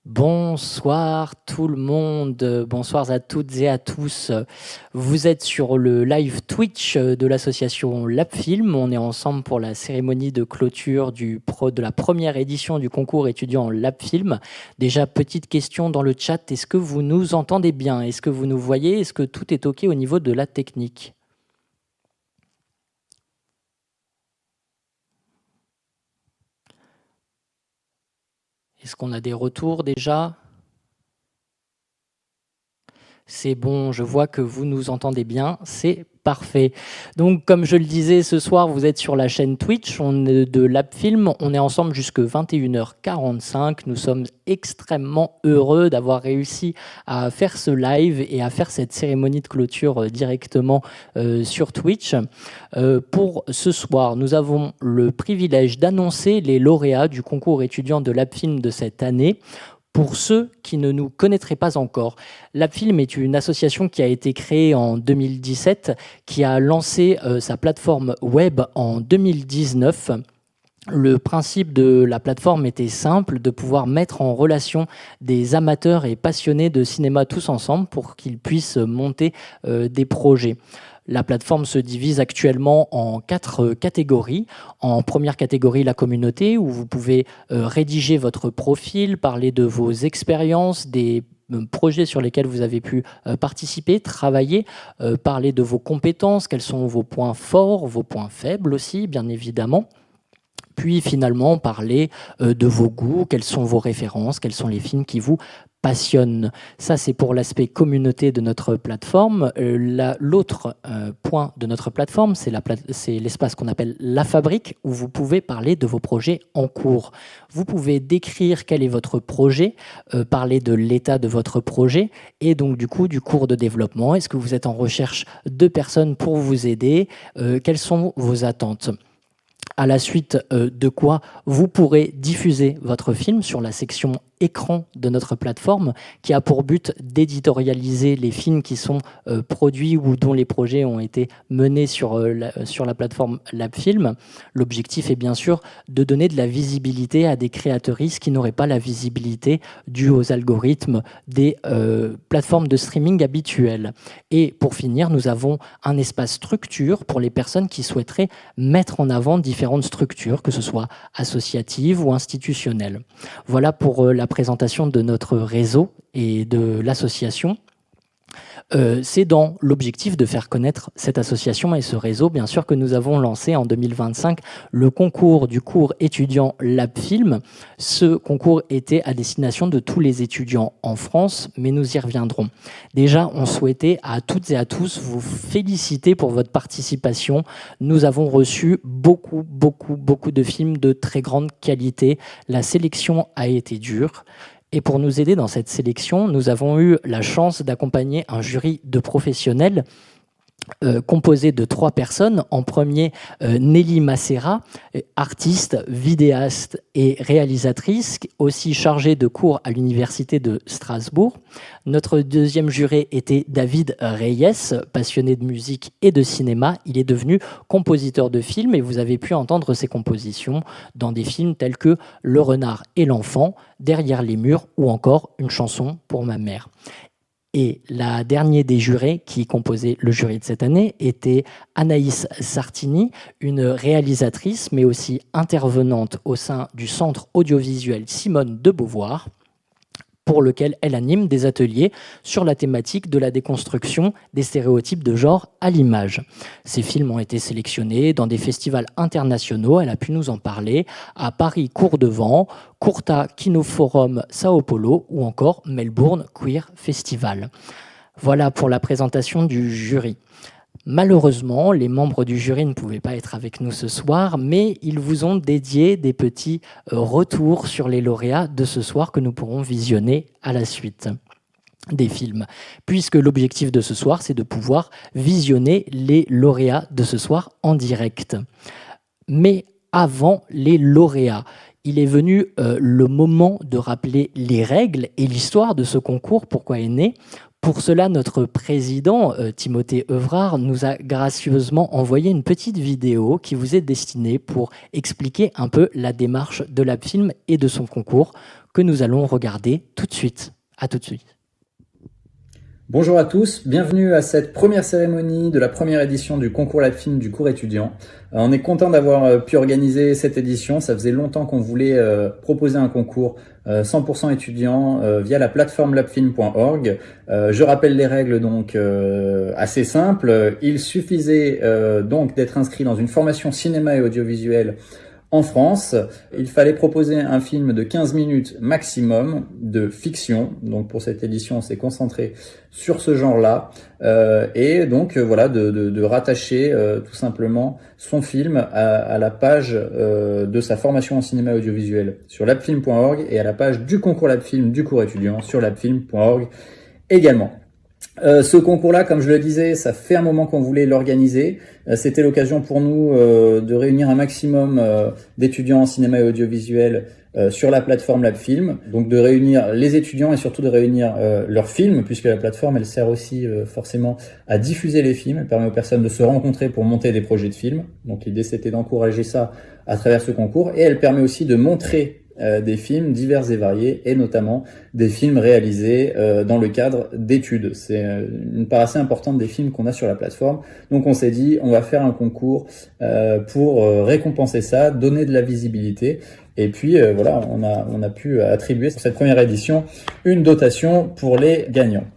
Bonsoir tout le monde, bonsoir à toutes et à tous. Vous êtes sur le live Twitch de l'association Labfilm. On est ensemble pour la cérémonie de clôture de la première édition du concours étudiant Labfilm. Déjà, petite question dans le chat, est-ce que vous nous entendez bien? Est-ce que vous nous voyez? Est-ce que tout est OK au niveau de la technique? Est-ce qu'on a des retours déjà? C'est bon, je vois que vous nous entendez bien, c'est parfait. Donc, comme je le disais, ce soir, vous êtes sur la chaîne Twitch de Labfilm. On est ensemble jusque 21h45. Nous sommes extrêmement heureux d'avoir réussi à faire ce live et à faire cette cérémonie de clôture directement sur Twitch. Pour ce soir, nous avons le privilège d'annoncer les lauréats du concours étudiant de Labfilm de cette année. Pour ceux qui ne nous connaîtraient pas encore, Labfilm est une association qui a été créée en 2017, qui a lancé sa plateforme web en 2019. Le principe de la plateforme était simple, de pouvoir mettre en relation des amateurs et passionnés de cinéma tous ensemble pour qu'ils puissent monter des projets. La plateforme se divise actuellement en 4 catégories. En première catégorie, la communauté, où vous pouvez rédiger votre profil, parler de vos expériences, des projets sur lesquels vous avez pu participer, travailler, parler de vos compétences, quels sont vos points forts, vos points faibles aussi, bien évidemment. Puis finalement, parler de vos goûts, quelles sont vos références, quels sont les films qui vous passionnent. Ça, c'est pour l'aspect communauté de notre plateforme. L'autre point de notre plateforme, c'est l'espace qu'on appelle La Fabrique, où vous pouvez parler de vos projets en cours. Vous pouvez décrire quel est votre projet, parler de l'état de votre projet, et donc du coup, du cours de développement. Est-ce que vous êtes en recherche de personnes pour vous aider? Quelles sont vos attentes? À la suite de quoi vous pourrez diffuser votre film sur la section écran de notre plateforme, qui a pour but d'éditorialiser les films qui sont produits ou dont les projets ont été menés sur la plateforme Labfilm. L'objectif est bien sûr de donner de la visibilité à des créatrices qui n'auraient pas la visibilité due aux algorithmes des plateformes de streaming habituelles. Et pour finir, nous avons un espace structure pour les personnes qui souhaiteraient mettre en avant différentes structures, que ce soit associatives ou institutionnelles. Voilà pour la présentation de notre réseau et de l'association. C'est dans l'objectif de faire connaître cette association et ce réseau, bien sûr, que nous avons lancé en 2025 le concours du cours étudiant Labfilm. Ce concours était à destination de tous les étudiants en France, mais nous y reviendrons. Déjà, on souhaitait à toutes et à tous vous féliciter pour votre participation. Nous avons reçu beaucoup de films de très grande qualité. La sélection a été dure. Et pour nous aider dans cette sélection, nous avons eu la chance d'accompagner un jury de professionnels composé de 3 personnes. En premier, Nelly Macera, artiste, vidéaste et réalisatrice, aussi chargée de cours à l'Université de Strasbourg. Notre deuxième juré était David Reyes, passionné de musique et de cinéma. Il est devenu compositeur de films et vous avez pu entendre ses compositions dans des films tels que Le Renard et l'Enfant, Derrière les murs ou encore Une chanson pour ma mère. Et la dernière des jurés qui composait le jury de cette année était Anaïs Sartini, une réalisatrice mais aussi intervenante au sein du Centre audiovisuel Simone de Beauvoir, pour lequel elle anime des ateliers sur la thématique de la déconstruction des stéréotypes de genre à l'image. Ces films ont été sélectionnés dans des festivals internationaux, elle a pu nous en parler, à Paris Cours de Vent, Curta Kino Forum Sao Paulo ou encore Melbourne Queer Festival. Voilà pour la présentation du jury. Malheureusement, les membres du jury ne pouvaient pas être avec nous ce soir, mais ils vous ont dédié des petits retours sur les lauréats de ce soir que nous pourrons visionner à la suite des films, puisque l'objectif de ce soir, c'est de pouvoir visionner les lauréats de ce soir en direct. Mais avant les lauréats, il est venu le moment de rappeler les règles et l'histoire de ce concours, pourquoi est né. Pour cela, notre président, Timothée Evrard, nous a gracieusement envoyé une petite vidéo qui vous est destinée pour expliquer un peu la démarche de Labfilm et de son concours que nous allons regarder tout de suite. À tout de suite. Bonjour à tous, bienvenue à cette première cérémonie de la première édition du concours Labfilm du cours étudiant. On est content d'avoir pu organiser cette édition, ça faisait longtemps qu'on voulait proposer un concours 100% étudiant via la plateforme labfilm.org. Je rappelle les règles donc assez simples, il suffisait donc d'être inscrit dans une formation cinéma et audiovisuel en France. Il fallait proposer un film de 15 minutes maximum de fiction. Donc pour cette édition, on s'est concentré sur ce genre-là. Et donc voilà, de rattacher tout simplement son film à la page de sa formation en cinéma et audiovisuel sur labfilm.org et à la page du concours Labfilm du cours étudiant sur labfilm.org également. Ce concours-là, comme je le disais, ça fait un moment qu'on voulait l'organiser. C'était l'occasion pour nous de réunir un maximum d'étudiants en cinéma et audiovisuel sur la plateforme Labfilm. Donc de réunir les étudiants et surtout de réunir leurs films, puisque la plateforme, elle sert aussi forcément à diffuser les films. Elle permet aux personnes de se rencontrer pour monter des projets de films. Donc l'idée, c'était d'encourager ça à travers ce concours. Et elle permet aussi de montrer des films divers et variés, et notamment des films réalisés dans le cadre d'études. C'est une part assez importante des films qu'on a sur la plateforme. Donc on s'est dit, on va faire un concours pour récompenser ça, donner de la visibilité. Et puis voilà, on a pu attribuer pour cette première édition une dotation pour les gagnants.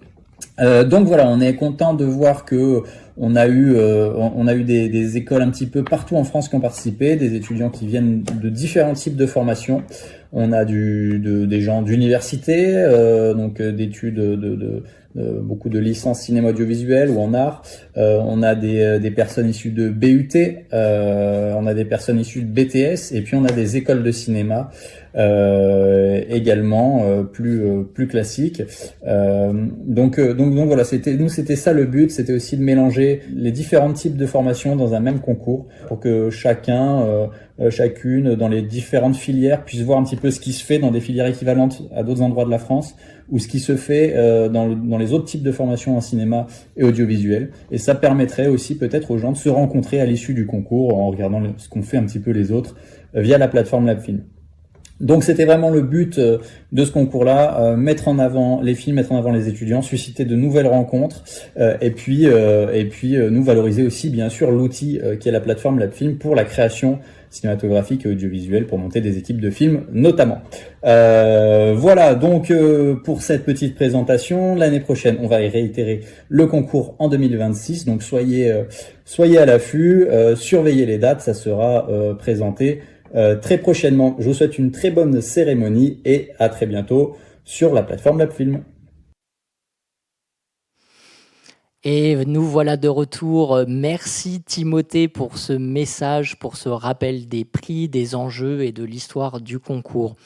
Donc voilà, on est content de voir que on a eu des écoles un petit peu partout en France qui ont participé, des étudiants qui viennent de différents types de formations. On a des gens d'université, donc d'études beaucoup de licences cinéma audiovisuel ou en art. On a des personnes issues de BUT, on a des personnes issues de BTS, et puis on a des écoles de cinéma également plus classiques. Donc voilà, c'était ça le but, c'était aussi de mélanger les différents types de formations dans un même concours pour que chacune dans les différentes filières puisse voir un petit peu ce qui se fait dans des filières équivalentes à d'autres endroits de la France ou ce qui se fait dans les autres types de formations en cinéma et audiovisuel. Et ça permettrait aussi peut-être aux gens de se rencontrer à l'issue du concours en regardant ce qu'ont fait un petit peu les autres via la plateforme Labfilm. Donc c'était vraiment le but de ce concours-là, mettre en avant les films, mettre en avant les étudiants, susciter de nouvelles rencontres, et puis nous valoriser aussi bien sûr l'outil qui est la plateforme Labfilm pour la création cinématographique et audiovisuelle, pour monter des équipes de films notamment. Voilà donc pour cette petite présentation. L'année prochaine, on va réitérer le concours en 2026, donc soyez à l'affût, surveillez les dates, ça sera présenté très prochainement. Je vous souhaite une très bonne cérémonie et à très bientôt sur la plateforme Labfilm. Et nous voilà de retour. Merci Timothée pour ce message, pour ce rappel des prix, des enjeux et de l'histoire du concours.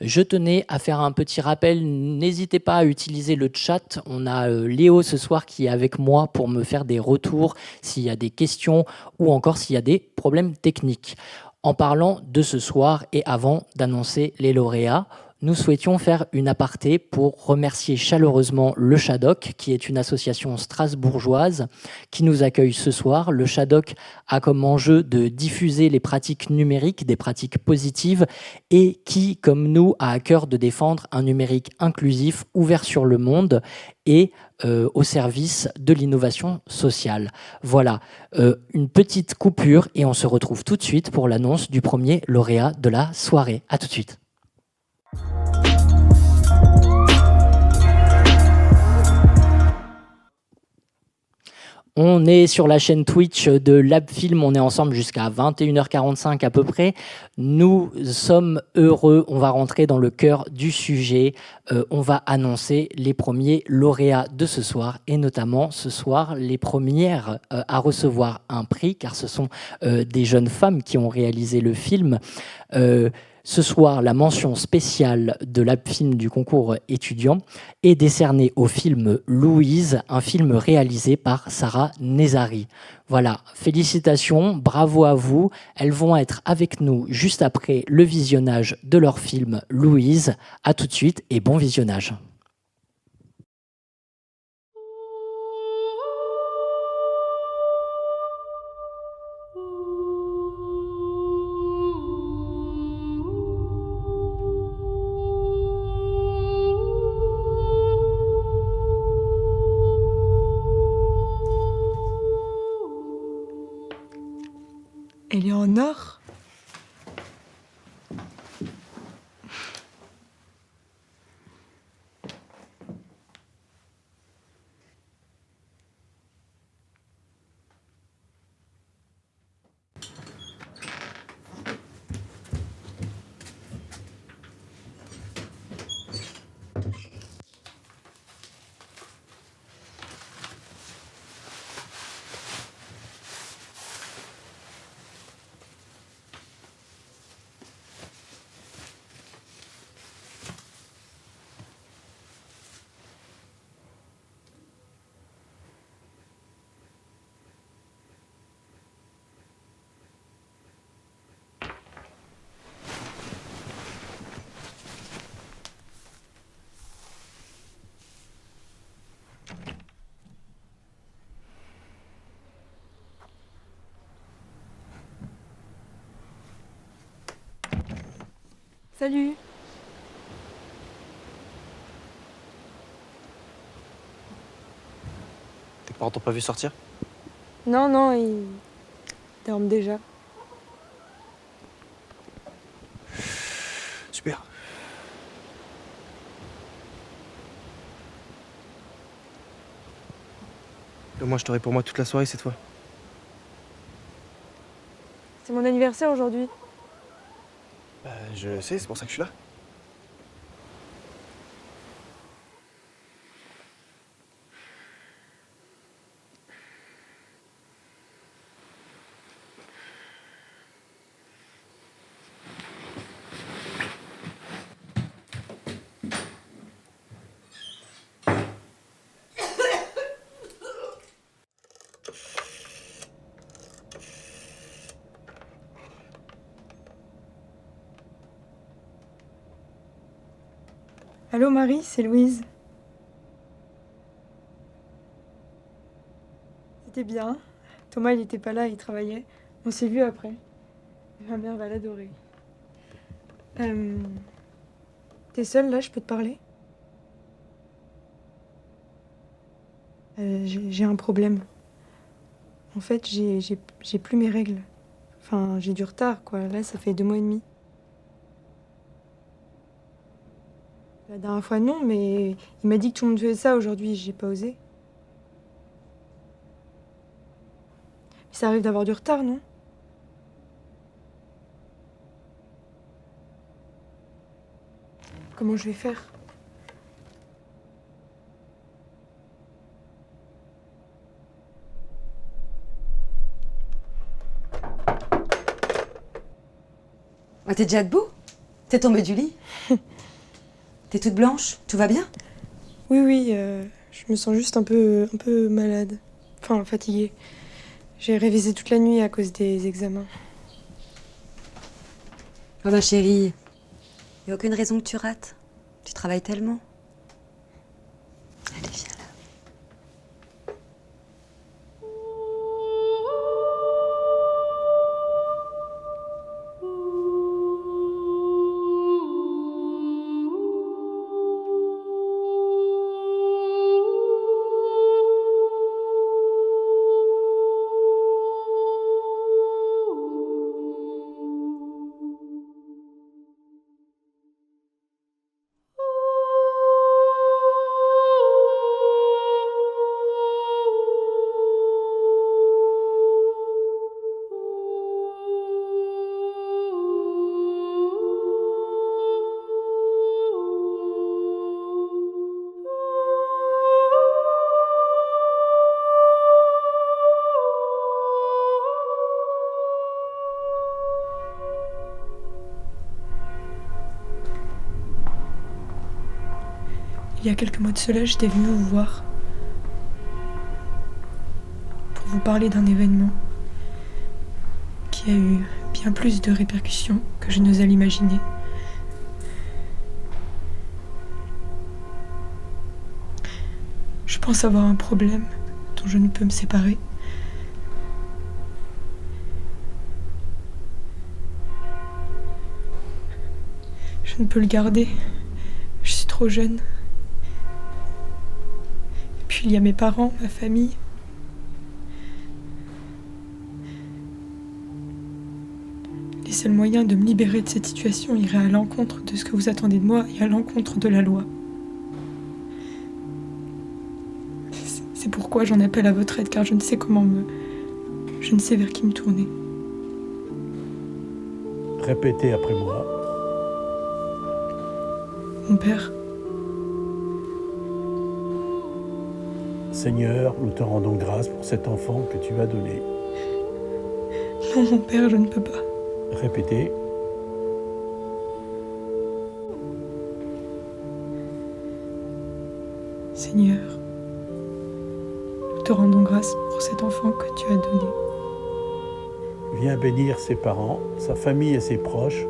Je tenais à faire un petit rappel, n'hésitez pas à utiliser le chat. On a Léo ce soir qui est avec moi pour me faire des retours s'il y a des questions ou encore s'il y a des problèmes techniques. En parlant de ce soir et avant d'annoncer les lauréats, nous souhaitions faire une aparté pour remercier chaleureusement le Shadok, qui est une association strasbourgeoise qui nous accueille ce soir. Le Shadok a comme enjeu de diffuser les pratiques numériques, des pratiques positives, et qui, comme nous, a à cœur de défendre un numérique inclusif, ouvert sur le monde et au service de l'innovation sociale. Voilà, une petite coupure et on se retrouve tout de suite pour l'annonce du premier lauréat de la soirée. À tout de suite. On est sur la chaîne Twitch de Labfilm, on est ensemble jusqu'à 21h45 à peu près. Nous sommes heureux, on va rentrer dans le cœur du sujet. On va annoncer les premiers lauréats de ce soir et notamment ce soir les premières à recevoir un prix car ce sont des jeunes femmes qui ont réalisé le film. Ce soir, la mention spéciale de Labfilm du concours étudiant est décernée au film Louise, un film réalisé par Sarah Nezari. Voilà, félicitations, bravo à vous. Elles vont être avec nous juste après le visionnage de leur film Louise. À tout de suite et bon visionnage. En or? Salut. Tes parents t'ont pas vu sortir? Non, non, ils dorment déjà. Super. Au moins, je t'aurai pour moi toute la soirée cette fois. C'est mon anniversaire aujourd'hui. Je sais, c'est pour ça que je suis là. Allô Marie, c'est Louise. C'était bien. Thomas, il était pas là, il travaillait. On s'est vu après. Ma mère va l'adorer. T'es seule là, je peux te parler? J'ai un problème. En fait, j'ai plus mes règles. Enfin, j'ai du retard, quoi. Là, ça fait 2 mois et demi. La dernière fois, non, mais il m'a dit que tout le monde faisait ça aujourd'hui. J'ai pas osé. Mais ça arrive d'avoir du retard, non? Comment je vais faire? Ah, t'es déjà debout? T'es tombée du lit? T'es toute blanche? Tout va bien? Oui, oui, je me sens juste un peu malade. Enfin, fatiguée. J'ai révisé toute la nuit à cause des examens. Oh ma chérie, y a aucune raison que tu rates. Tu travailles tellement. Allez, viens là. Il y a quelques mois de cela, j'étais venue vous voir pour vous parler d'un événement qui a eu bien plus de répercussions que je n'osais l'imaginer. Je pense avoir un problème dont je ne peux me séparer. Je ne peux le garder. Je suis trop jeune. Et puis il y a mes parents, ma famille. seul moyen de me libérer de cette situation irait à l'encontre de ce que vous attendez de moi et à l'encontre de la loi. C'est pourquoi j'en appelle à votre aide, car je ne sais je ne sais vers qui me tourner. Répétez après moi. Mon père, Seigneur, nous te rendons grâce pour cet enfant que tu as donné. non mon père, je ne peux pas. Répétez. Seigneur, nous te rendons grâce pour cet enfant que tu as donné. Viens bénir ses parents, sa famille et ses proches,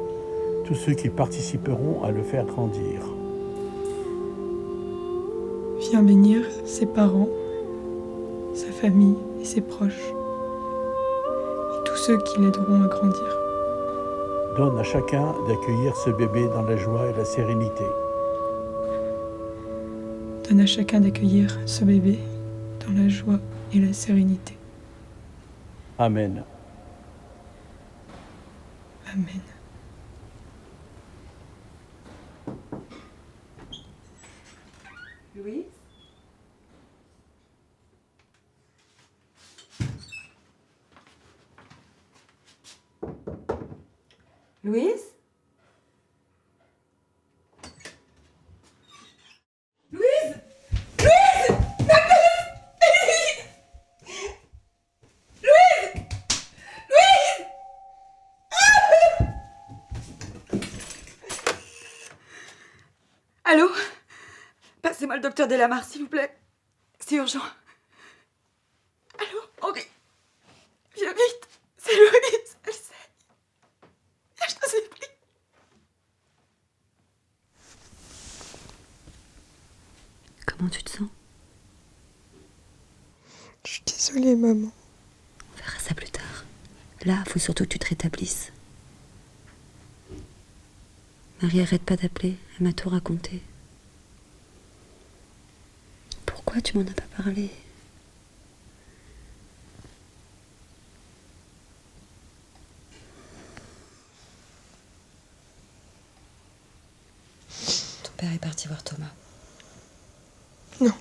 tous ceux qui participeront à le faire grandir. Viens bénir ses parents, sa famille et ses proches, et tous ceux qui l'aideront à grandir. Donne à chacun d'accueillir ce bébé dans la joie et la sérénité. Donne à chacun d'accueillir ce bébé dans la joie et la sérénité. Amen. Amen. Louise? Louise? Louise? Louise! Louise! Louise! Allô? Passez-moi le docteur Delamare, s'il vous plaît. C'est urgent. Allô, Henri? Viens vite. C'est Louise, elle saigne. Je te supplie. Comment tu te sens? Je suis désolée, maman. On verra ça plus tard. Là, faut surtout que tu te rétablisses. Marie arrête pas d'appeler. Elle m'a tout raconté. Pourquoi tu m'en as pas parlé? Ton père est parti voir Thomas. Non.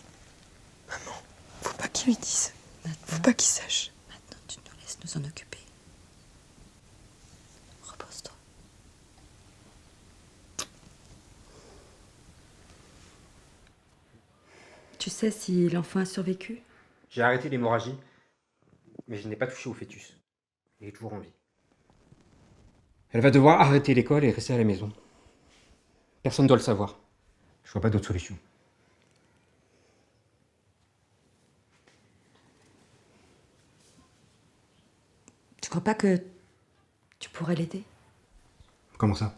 Maman, faut pas qu'il lui dise. Faut Maintenant, pas qu'il sache. tu nous laisses nous en occuper. Repose-toi. Tu sais si l'enfant a survécu? J'ai arrêté l'hémorragie, mais je n'ai pas touché au fœtus. Il est toujours en vie. Elle va devoir arrêter l'école et rester à la maison. Personne ne doit le savoir. Je vois pas d'autre solution. Tu crois pas que tu pourrais l'aider? Comment ça?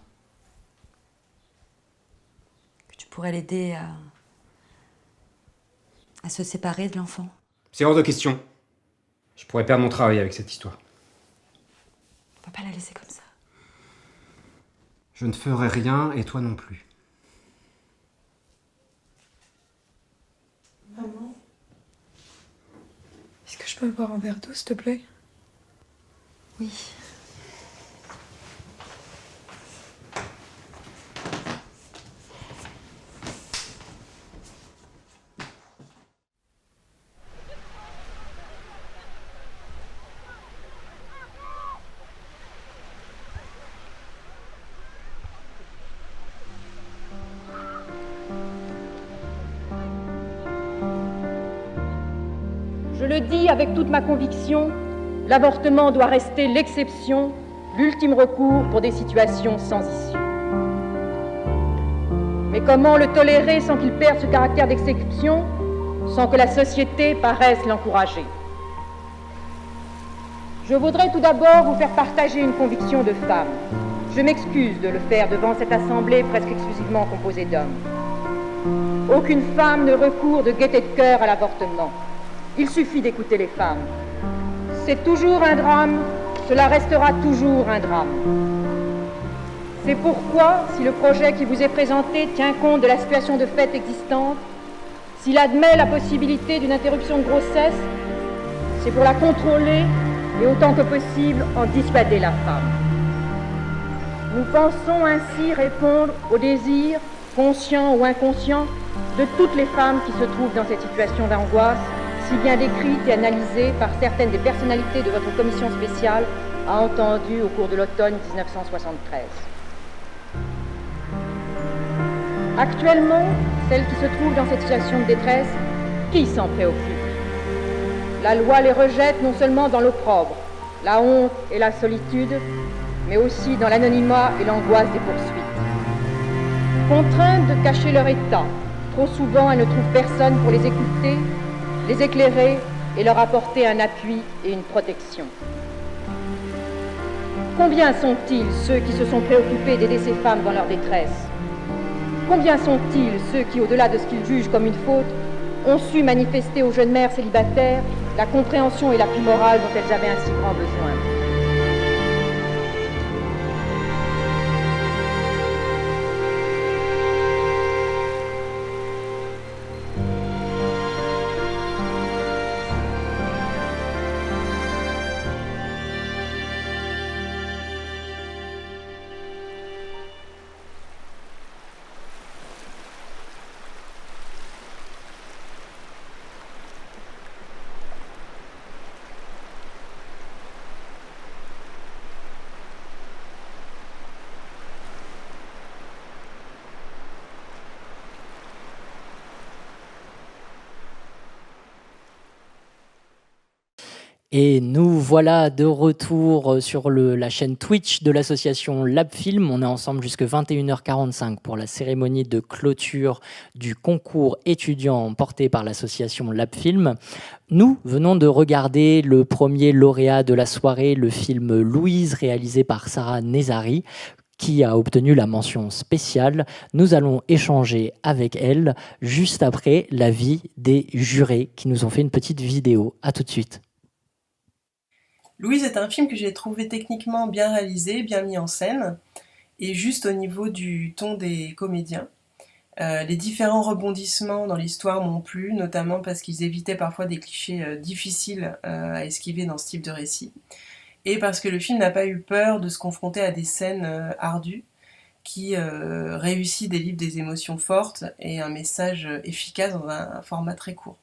Que tu pourrais l'aider à se séparer de l'enfant? C'est hors de question. Je pourrais perdre mon travail avec cette histoire. On va pas la laisser comme ça. Je ne ferai rien et toi non plus. Maman, est-ce que je peux boire un verre d'eau, s'il te plaît? Oui. Je le dis avec toute ma conviction, l'avortement doit rester l'exception, l'ultime recours pour des situations sans issue. Mais comment le tolérer sans qu'il perde ce caractère d'exception, sans que la société paraisse l'encourager? Je voudrais tout d'abord vous faire partager une conviction de femme. Je m'excuse de le faire devant cette assemblée presque exclusivement composée d'hommes. Aucune femme ne recourt de gaieté de cœur à l'avortement. Il suffit d'écouter les femmes. C'est toujours un drame, cela restera toujours un drame. C'est pourquoi, si le projet qui vous est présenté tient compte de la situation de fait existante, s'il admet la possibilité d'une interruption de grossesse, c'est pour la contrôler et autant que possible en dissuader la femme. Nous pensons ainsi répondre aux désirs, conscients ou inconscients, de toutes les femmes qui se trouvent dans cette situation d'angoisse, si bien décrite et analysée par certaines des personnalités de votre commission spéciale, a entendu au cours de l'automne 1973. Actuellement, celles qui se trouvent dans cette situation de détresse, qui s'en préoccupe? La loi les rejette non seulement dans l'opprobre, la honte et la solitude, mais aussi dans l'anonymat et l'angoisse des poursuites. Contraintes de cacher leur état, trop souvent elles ne trouvent personne pour les écouter, les éclairer et leur apporter un appui et une protection. Combien sont-ils ceux qui se sont préoccupés d'aider ces femmes dans leur détresse? Combien sont-ils ceux qui, au-delà de ce qu'ils jugent comme une faute, ont su manifester aux jeunes mères célibataires la compréhension et l'appui moral dont elles avaient un si grand besoin? Et nous voilà de retour sur la chaîne Twitch de l'association Labfilm. On est ensemble jusqu'à 21h45 pour la cérémonie de clôture du concours étudiant porté par l'association Labfilm. Nous venons de regarder le premier lauréat de la soirée, le film Louise, réalisé par Sarah Nezari, qui a obtenu la mention spéciale. Nous allons échanger avec elle juste après l'avis des jurés qui nous ont fait une petite vidéo. À tout de suite. Louise est un film que j'ai trouvé techniquement bien réalisé, bien mis en scène, et juste au niveau du ton des comédiens. Les différents rebondissements dans l'histoire m'ont plu, notamment parce qu'ils évitaient parfois des clichés difficiles à esquiver dans ce type de récit, et parce que le film n'a pas eu peur de se confronter à des scènes ardues, qui réussit des livres des émotions fortes et un message efficace dans un format très court.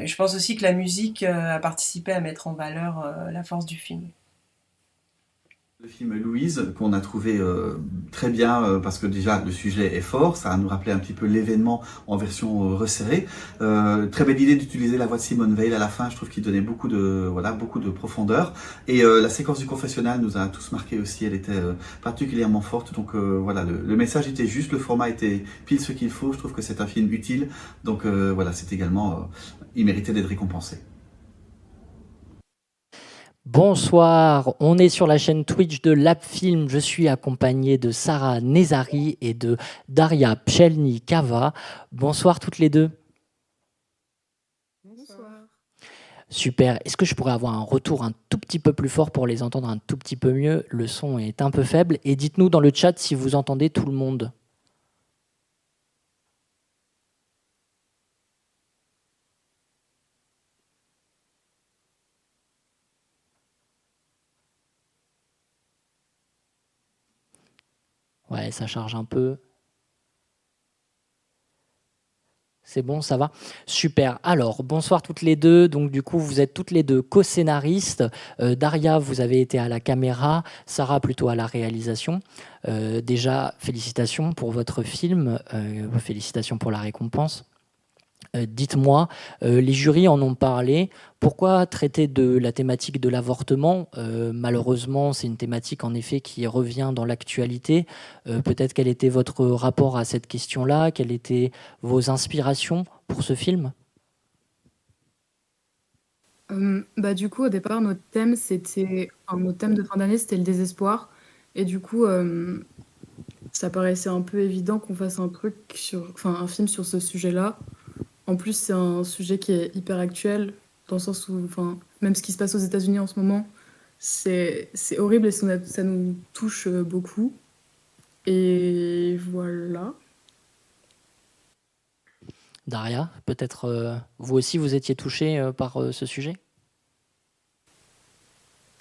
Je pense aussi que la musique a participé à mettre en valeur la force du film. Le film Louise, qu'on a trouvé très bien parce que déjà le sujet est fort, ça nous rappelait un petit peu l'événement en version resserrée. Très belle idée d'utiliser la voix de Simone Veil à la fin, je trouve qu'il donnait beaucoup de profondeur. Et la séquence du confessionnal nous a tous marqué aussi, elle était particulièrement forte. Donc voilà, le message était juste, le format était pile ce qu'il faut. Je trouve que c'est un film utile. Donc voilà, c'est également, il méritait d'être récompensé. Bonsoir, on est sur la chaîne Twitch de Labfilm. Je suis accompagné de Sarah Nezari et de Daria Pchelnikava. Bonsoir toutes les deux. Bonsoir. Super. Est-ce que je pourrais avoir un retour un tout petit peu plus fort pour les entendre un tout petit peu mieux? Le son est un peu faible. Et dites-nous dans le chat si vous entendez tout le monde. Ouais, ça charge un peu. C'est bon, ça va? Super. Alors, bonsoir toutes les deux. Donc, du coup, vous êtes toutes les deux co-scénaristes. Daria, vous avez été à la caméra. Sarah, plutôt à la réalisation. Déjà, félicitations pour votre film. Félicitations pour la récompense. Dites-moi, les jurys en ont parlé. Pourquoi traiter de la thématique de l'avortement? Malheureusement, c'est une thématique en effet qui revient dans l'actualité. Peut-être quel était votre rapport à cette question-là? Quelles étaient vos inspirations pour ce film? Du coup, au départ, notre thème de fin d'année, c'était le désespoir. Et du coup, ça paraissait un peu évident qu'on fasse un film sur ce sujet-là. En plus, c'est un sujet qui est hyper actuel, dans le sens où, même ce qui se passe aux États-Unis en ce moment, c'est horrible et ça nous touche beaucoup. Et voilà. Daria, peut-être vous aussi, vous étiez touchée par ce sujet?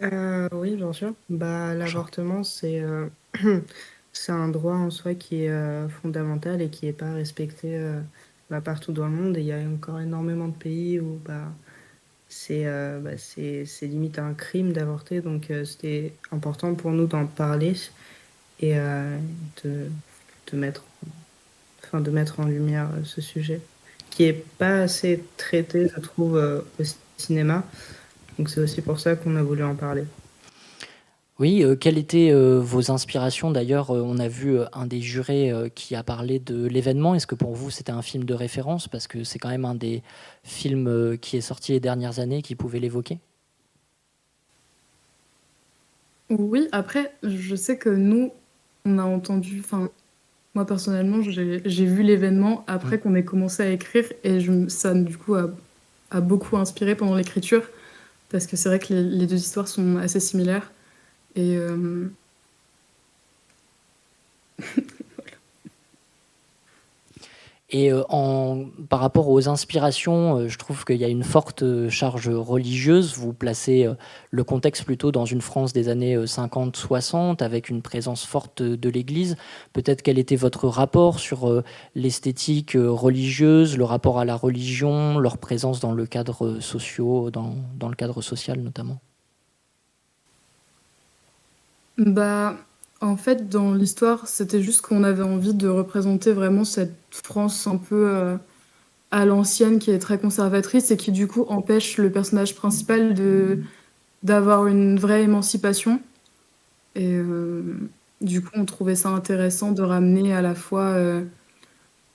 Oui, bien sûr. L'avortement, c'est un droit en soi qui est fondamental et qui n'est pas respecté partout dans le monde. Et il y a encore énormément de pays où c'est limite un crime d'avorter. Donc, c'était important pour nous d'en parler et de, de mettre, de mettre en lumière ce sujet qui est pas assez traité, je trouve, au cinéma. Donc, c'est aussi pour ça qu'on a voulu en parler. Oui, quelles étaient vos inspirations? D'ailleurs, on a vu un des jurés qui a parlé de l'événement. Est-ce que pour vous, c'était un film de référence? Parce que c'est quand même un des films qui est sorti les dernières années qui pouvait l'évoquer. Oui, après, je sais que nous, on a entendu, enfin, moi personnellement, j'ai vu l'événement après qu'on ait commencé à écrire et ça, du coup, a beaucoup inspiré pendant l'écriture parce que c'est vrai que les deux histoires sont assez similaires. Et Et par rapport aux inspirations, je trouve qu'il y a une forte charge religieuse. Vous placez le contexte plutôt dans une France des années 50-60, avec une présence forte de l'Église. Peut-être quel était votre rapport sur l'esthétique religieuse, le rapport à la religion, leur présence dans le cadre dans le cadre social notamment? En fait, dans l'histoire, c'était juste qu'on avait envie de représenter vraiment cette France un peu à l'ancienne qui est très conservatrice et qui du coup empêche le personnage principal d'avoir une vraie émancipation. Et du coup, on trouvait ça intéressant de ramener à la fois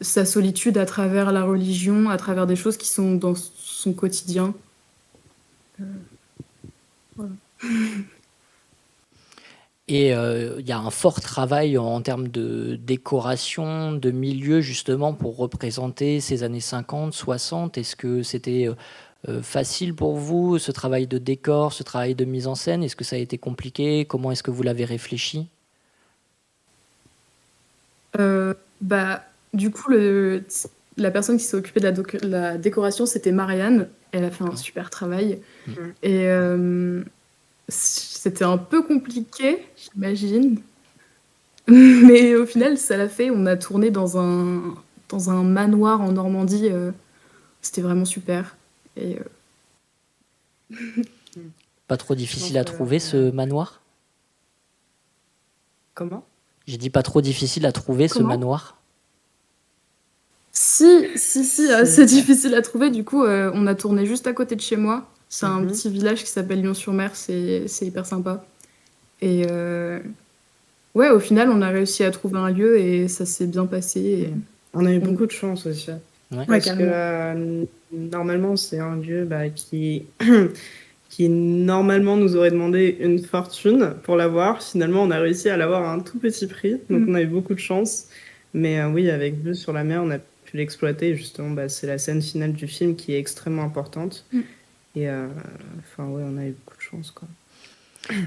sa solitude à travers la religion, à travers des choses qui sont dans son quotidien. Voilà. Et il y a un fort travail en termes de décoration, de milieu, justement, pour représenter ces années 50, 60. Est-ce que c'était facile pour vous, ce travail de décor, ce travail de mise en scène? Est-ce que ça a été compliqué? Comment est-ce que vous l'avez réfléchi? Du coup, la personne qui s'est occupée de la décoration, c'était Marianne. Elle a fait un super travail. Et c'était un peu compliqué, j'imagine. Mais au final, ça l'a fait. On a tourné dans un manoir en Normandie. C'était vraiment super. Et Pas trop difficile à trouver, ce manoir? Comment? J'ai dit pas trop difficile à trouver, ce Comment? manoir? Si, c'est difficile à trouver. Du coup, on a tourné juste à côté de chez moi. C'est un petit village qui s'appelle Lyon-sur-Mer. C'est hyper sympa. Et ouais, au final, on a réussi à trouver un lieu et ça s'est bien passé. Et on a eu beaucoup de chance aussi. Ouais. Parce que normalement, c'est un lieu qui normalement nous aurait demandé une fortune pour l'avoir. Finalement, on a réussi à l'avoir à un tout petit prix. Donc, on a eu beaucoup de chance. Mais oui, avec Vue sur la mer, on a pu l'exploiter. Et justement, c'est la scène finale du film qui est extrêmement importante. Et enfin, ouais, on a eu beaucoup de chance, quoi.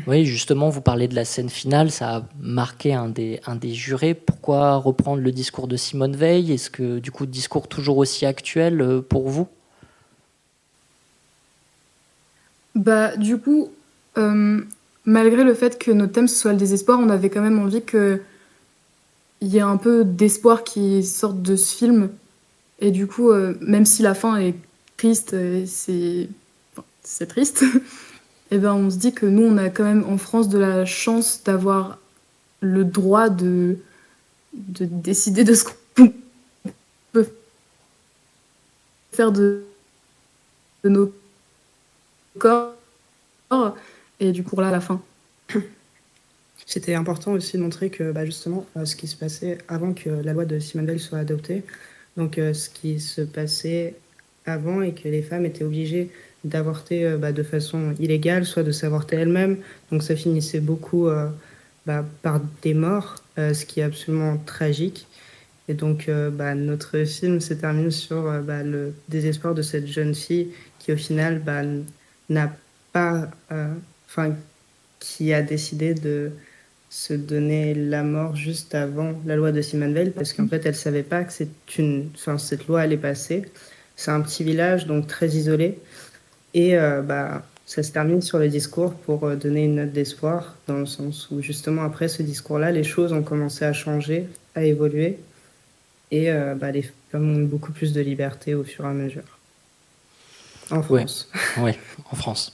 Oui, justement, vous parlez de la scène finale, ça a marqué un des jurés. Pourquoi reprendre le discours de Simone Veil? Est-ce que, du coup, discours toujours aussi actuel pour vous? Du coup, malgré le fait que notre thème soit le désespoir, on avait quand même envie qu'il y ait un peu d'espoir qui sorte de ce film. Et du coup, même si la fin est triste, c'est triste, et ben on se dit que nous, on a quand même en France de la chance d'avoir le droit de décider de ce qu'on peut faire de nos corps. Et du coup, là, à la fin. C'était important aussi de montrer que justement, ce qui se passait avant que la loi de Simone Veil soit adoptée, donc ce qui se passait avant et que les femmes étaient obligées d'avorter de façon illégale, soit de s'avorter elles-mêmes. Donc ça finissait beaucoup par des morts, ce qui est absolument tragique. Et donc notre film se termine sur le désespoir de cette jeune fille qui au final n'a pas... qui a décidé de se donner la mort juste avant la loi de Simone Veil, parce qu'en fait, elle savait pas que cette loi allait passer. C'est un petit village, donc très isolé. Et ça se termine sur le discours pour donner une note d'espoir, dans le sens où justement après ce discours-là, les choses ont commencé à changer, à évoluer, et les femmes ont eu beaucoup plus de liberté au fur et à mesure. En France. Oui, en France.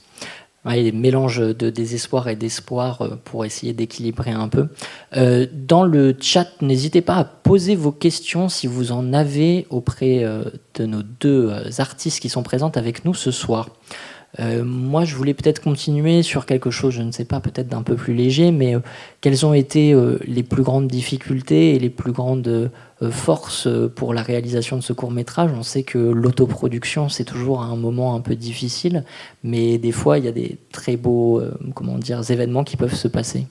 Ouais, il y a des mélanges de désespoir et d'espoir pour essayer d'équilibrer un peu. Dans le chat, n'hésitez pas à poser vos questions si vous en avez auprès de nos deux artistes qui sont présentes avec nous ce soir. Moi, je voulais peut-être continuer sur quelque chose, je ne sais pas, peut-être d'un peu plus léger, mais quelles ont été les plus grandes difficultés et les plus grandes forces pour la réalisation de ce court-métrage? On sait que l'autoproduction, c'est toujours un moment un peu difficile, mais des fois, il y a des très beaux événements qui peuvent se passer.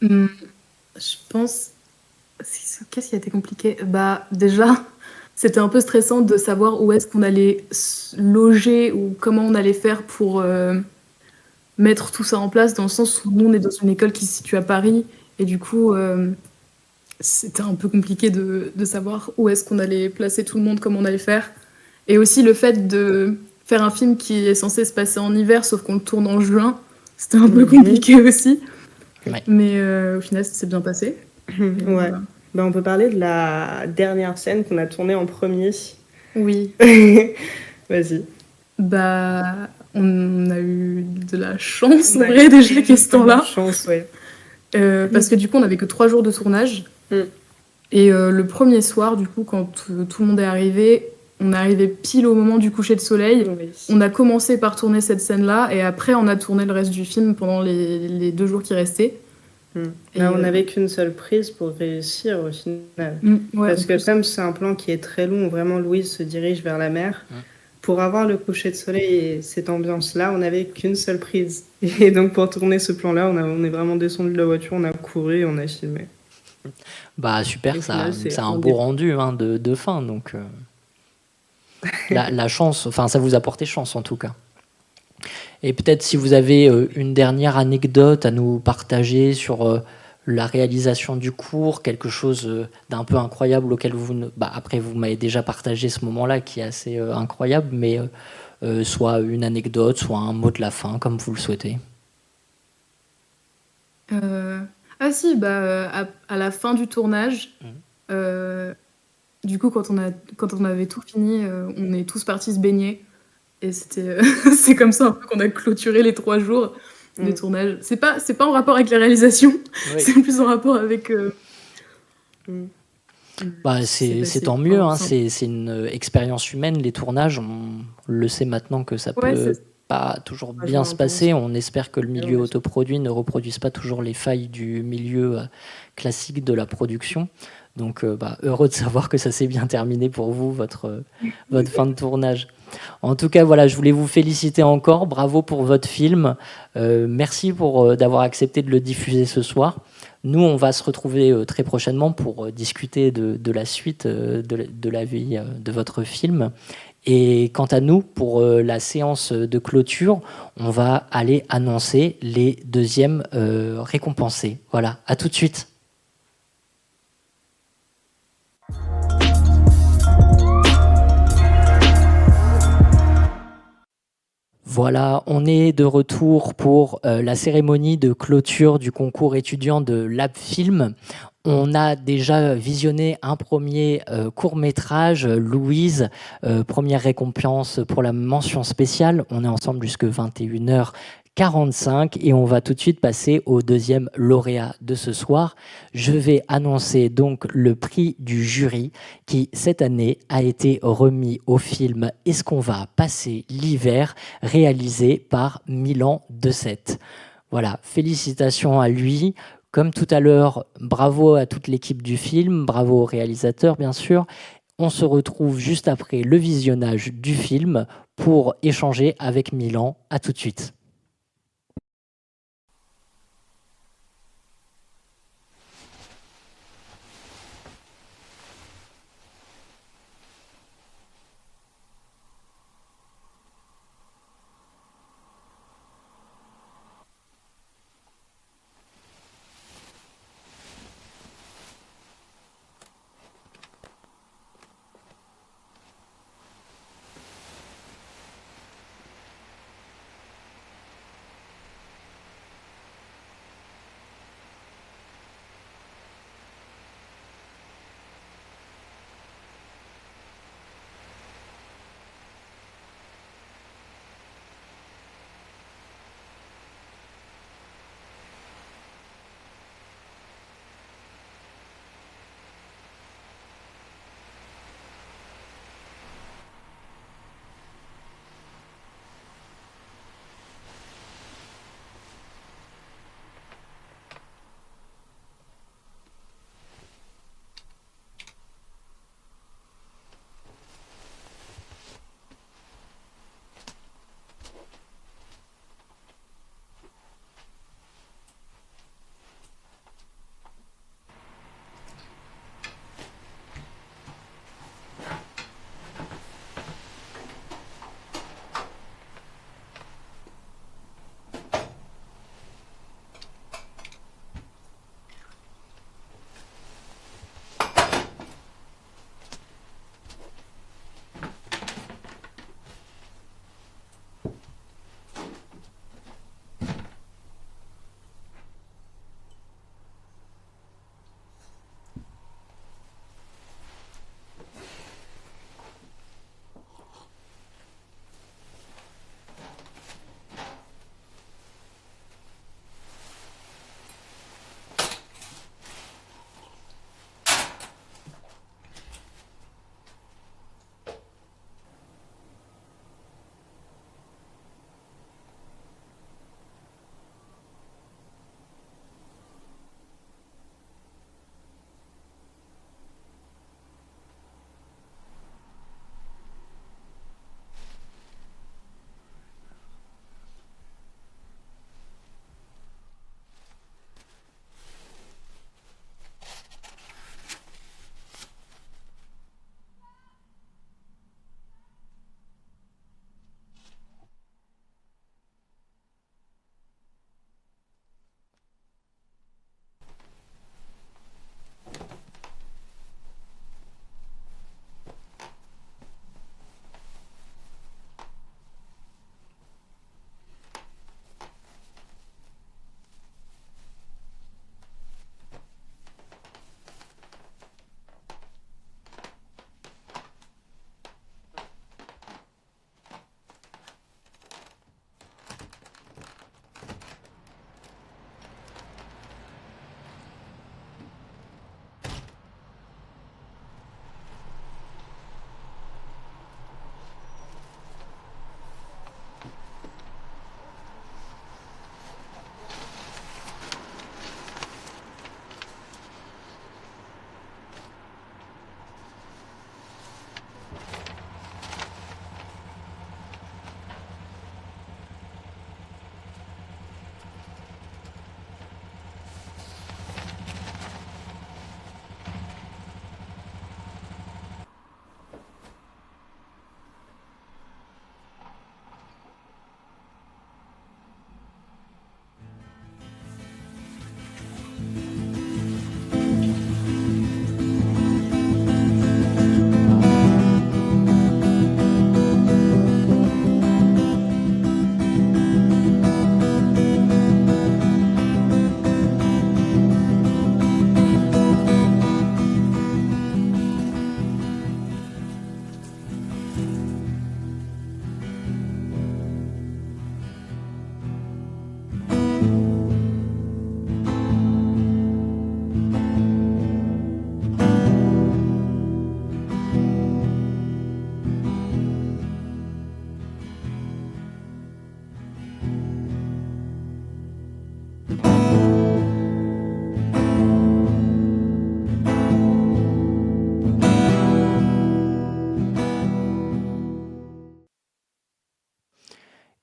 Je pense... Qu'est-ce qui a été compliqué? Déjà... C'était un peu stressant de savoir où est-ce qu'on allait loger ou comment on allait faire pour mettre tout ça en place, dans le sens où nous, on est dans une école qui se situe à Paris, et du coup, c'était un peu compliqué de savoir où est-ce qu'on allait placer tout le monde, comment on allait faire. Et aussi le fait de faire un film qui est censé se passer en hiver, sauf qu'on le tourne en juin, c'était un peu compliqué aussi. Ouais. Mais au final, ça s'est bien passé. Ouais. On peut parler de la dernière scène qu'on a tournée en premier. Oui. Vas-y. On a eu de la chance, en vrai, déjà, qu'à ce temps-là. Chance, ouais. Parce que du coup, on n'avait que 3 jours de tournage. Et le premier soir, du coup, quand tout le monde est arrivé, on est arrivé pile au moment du coucher de soleil. Oui. On a commencé par tourner cette scène-là, et après, on a tourné le reste du film pendant les 2 jours qui restaient. On n'avait qu'une seule prise pour réussir au final. Parce que comme c'est un plan qui est très long, vraiment Louise se dirige vers la mer, pour avoir le coucher de soleil et cette ambiance-là, on n'avait qu'une seule prise. Et donc pour tourner ce plan-là, on est vraiment descendu de la voiture, on a couru et on a filmé. Super, ça a un beau rendu de fin. Donc la chance, enfin ça vous a porté chance en tout cas. Et peut-être si vous avez une dernière anecdote à nous partager sur la réalisation du cours, quelque chose d'un peu incroyable auquel après vous m'avez déjà partagé ce moment-là qui est assez incroyable, mais soit une anecdote, soit un mot de la fin, comme vous le souhaitez. À la fin du tournage, du coup quand on avait tout fini, on est tous partis se baigner. Et c'est comme ça un peu qu'on a clôturé les 3 jours de tournage. C'est pas en rapport avec la réalisation, c'est plus en rapport avec... c'est tant mieux, c'est une expérience humaine, les tournages. On le sait maintenant que ça peut pas toujours bien se passer. On espère que le milieu autoproduit ne reproduise pas toujours les failles du milieu classique de la production. Donc heureux de savoir que ça s'est bien terminé pour vous, votre fin de tournage. En tout cas, voilà, je voulais vous féliciter encore. Bravo pour votre film. Merci d'avoir accepté de le diffuser ce soir. Nous, on va se retrouver très prochainement pour discuter de la suite de la vie de votre film. Et quant à nous, pour la séance de clôture, on va aller annoncer les 2e récompensés. Voilà, à tout de suite. Voilà, on est de retour pour la cérémonie de clôture du concours étudiant de Labfilm. On a déjà visionné un premier court-métrage, Louise, première récompense pour la mention spéciale. On est ensemble jusqu'à 21h45 et on va tout de suite passer au 2e lauréat de ce soir. Je vais annoncer donc le prix du jury qui, cette année, a été remis au film Est-ce qu'on va passer l'hiver, réalisé par Milan Decette. Voilà, félicitations à lui. Comme tout à l'heure, bravo à toute l'équipe du film, bravo au réalisateur bien sûr. On se retrouve juste après le visionnage du film pour échanger avec Milan. À tout de suite.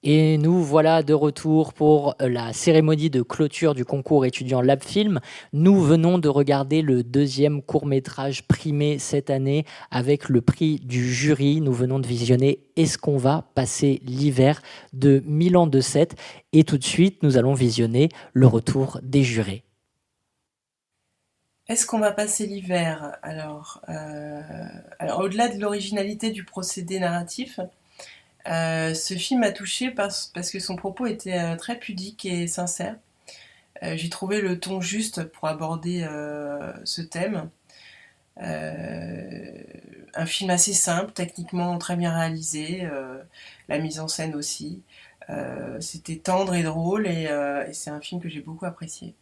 Et nous voilà de retour pour la cérémonie de clôture du concours étudiant Lab Film. Nous venons de regarder le deuxième court-métrage primé cette année avec le prix du jury. Nous venons de visionner Est-ce qu'on va passer l'hiver de Milan de Sète. Et tout de suite, nous allons visionner le retour des jurés. Est-ce qu'on va passer l'hiver? Alors, au-delà de l'originalité du procédé narratif, ce film m'a touchée parce que son propos était très pudique et sincère. J'ai trouvé le ton juste pour aborder ce thème. Un film assez simple, techniquement très bien réalisé, la mise en scène aussi. C'était tendre et drôle et c'est un film que j'ai beaucoup apprécié.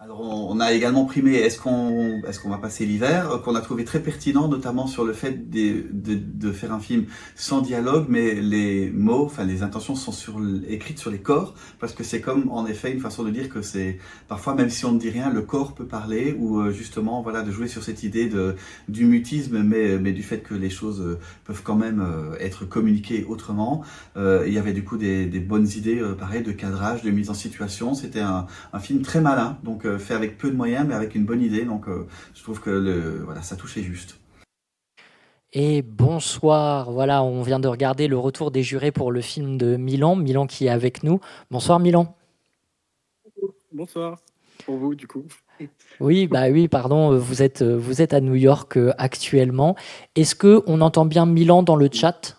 Alors on a également primé Est-ce qu'on va passer l'hiver, qu'on a trouvé très pertinent, notamment sur le fait de faire un film sans dialogue, mais les mots, enfin les intentions sont écrites sur les corps, parce que c'est comme en effet une façon de dire que c'est parfois, même si on ne dit rien, le corps peut parler, ou justement voilà, de jouer sur cette idée du mutisme, mais du fait que les choses peuvent quand même être communiquées autrement. Il y avait du coup des bonnes idées, pareil, de cadrage, de mise en situation. C'était un film très malin, donc fait avec peu de moyens mais avec une bonne idée, donc je trouve que voilà, ça touchait juste. Et bonsoir, voilà, on vient de regarder le retour des jurés pour le film de Milan, Milan qui est avec nous. Bonsoir Milan. Bonsoir, pour vous du coup. Oui, pardon, vous êtes à New York actuellement. Est-ce qu'on entend bien Milan dans le chat?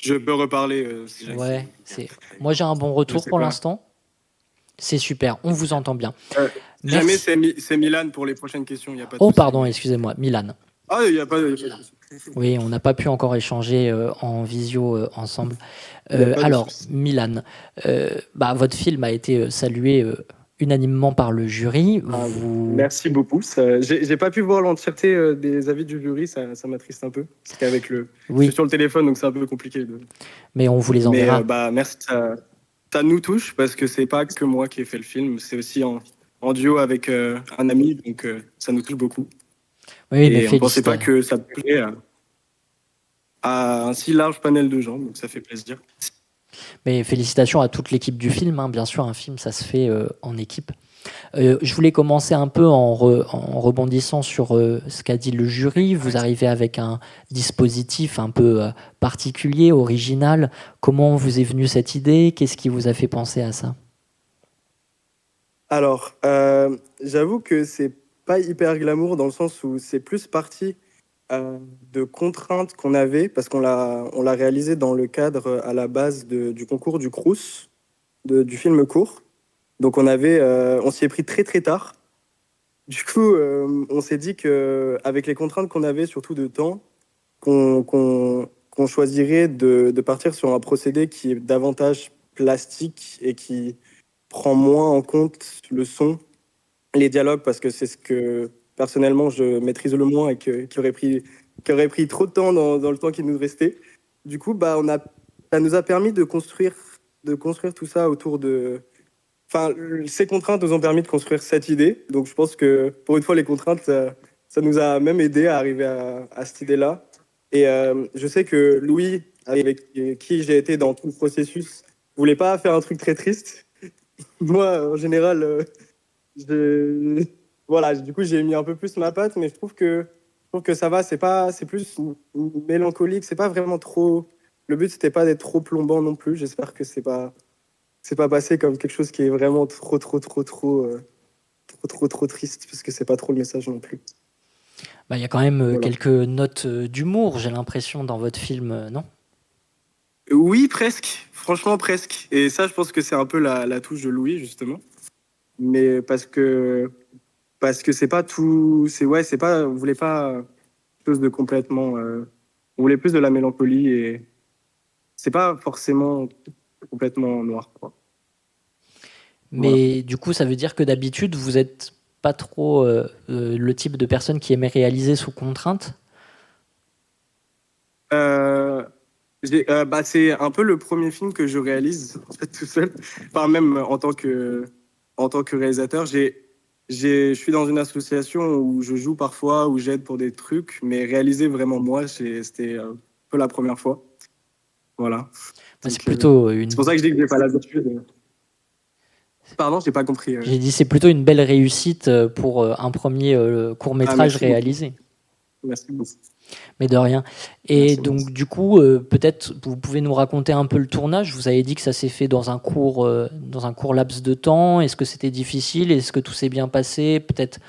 Je peux reparler si j'ai Ouais, moi j'ai un bon retour pour l'instant. C'est super, on vous entend bien. Jamais c'est Milan pour les prochaines questions. Y a pas de Oh souci. pardon, excusez-moi, Milan. Ah, il n'y a pas de souci. Oui, on n'a pas pu encore échanger en visio ensemble. Alors, Milan, votre film a été salué unanimement par le jury. Merci beaucoup. J'ai pas pu voir l'entièreté des avis du jury, ça m'attriste un peu. Parce qu'avec je suis sur le téléphone, donc c'est un peu compliqué. Mais on vous les enverra. Mais merci, ça nous touche, parce que c'est pas que moi qui ai fait le film, c'est aussi en duo avec un ami, donc ça nous touche beaucoup. Oui, mais on ne pensait pas que ça plaît à un si large panel de gens, donc ça fait plaisir. Mais félicitations à toute l'équipe du film, hein. Bien sûr, un film, ça se fait en équipe. Je voulais commencer un peu en rebondissant sur ce qu'a dit le jury. Vous arrivez avec un dispositif un peu particulier, original. Comment vous est venue cette idée? Qu'est-ce qui vous a fait penser à ça? Alors, j'avoue que c'est pas hyper glamour, dans le sens où c'est plus parti de contraintes qu'on avait, parce qu'on l'a réalisé dans le cadre à la base du concours du Crous, du film court. Donc on s'y est pris très très tard. Du coup, on s'est dit qu'avec les contraintes qu'on avait, surtout de temps, qu'on choisirait de partir sur un procédé qui est davantage plastique et qui prend moins en compte le son, les dialogues, parce que c'est ce que personnellement je maîtrise le moins et qui aurait pris trop de temps dans le temps qui nous restait. Du coup, ça nous a permis de construire tout ça autour de... Enfin, ces contraintes nous ont permis de construire cette idée. Donc je pense que pour une fois, les contraintes, ça nous a même aidé à arriver à cette idée-là. Et je sais que Louis, avec qui j'ai été dans tout le processus, voulait pas faire un truc très triste. Moi, en général, voilà, du coup, j'ai mis un peu plus ma patte, mais je trouve que ça va. C'est plus mélancolique. C'est pas vraiment trop. Le but, c'était pas d'être trop plombant non plus. J'espère que c'est pas passé comme quelque chose qui est vraiment trop triste, parce que c'est pas trop le message non plus. Il y a quand même quelques notes d'humour, j'ai l'impression, dans votre film, non? Oui, presque. Franchement, presque. Et ça, je pense que c'est un peu la touche de Louis, justement. Mais parce que c'est pas tout... C'est pas... On voulait pas quelque chose de complètement... on voulait plus de la mélancolie, et c'est pas forcément complètement noir, quoi. Mais du coup, ça veut dire que d'habitude, vous êtes pas trop le type de personne qui aimait réaliser sous contrainte? C'est un peu le premier film que je réalise en fait, tout seul. Enfin, même en tant que réalisateur. Je suis dans une association où je joue parfois, où j'aide pour des trucs, mais réaliser vraiment moi, c'était un peu la première fois. Voilà. Bah, c'est Donc, plutôt une. c'est pour ça que je dis que j'ai pas l'habitude. Pardon, j'ai pas compris. J'ai dit c'est plutôt une belle réussite pour un premier court-métrage merci beaucoup. réalisé. Merci beaucoup. Mais de rien. Et Merci, donc, merci. du coup, peut-être vous pouvez nous raconter un peu le tournage. Vous avez dit que ça s'est fait dans un court laps de temps. Est-ce que c'était difficile? Est-ce que tout s'est bien passé? Peut-être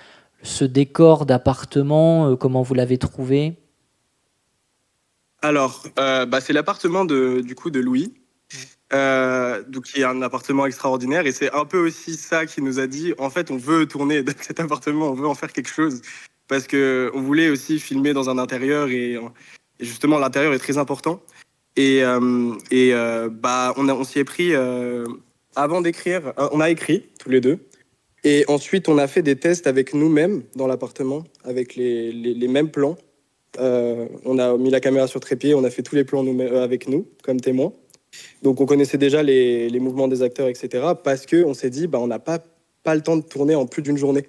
ce décor d'appartement, comment vous l'avez trouvé? Alors, c'est l'appartement du coup de Louis, donc qui est un appartement extraordinaire, et c'est un peu aussi ça qui nous a dit, en fait, on veut tourner dans cet appartement, on veut en faire quelque chose, parce que on voulait aussi filmer dans un intérieur, et justement l'intérieur est très important. On s'y est pris avant d'écrire. On a écrit tous les deux. Et ensuite, on a fait des tests avec nous-mêmes dans l'appartement, avec les mêmes plans. On a mis la caméra sur trépied, on a fait tous les plans avec nous, comme témoins. Donc, on connaissait déjà les mouvements des acteurs, etc. Parce qu'on s'est dit, on n'a pas le temps de tourner en plus d'une journée.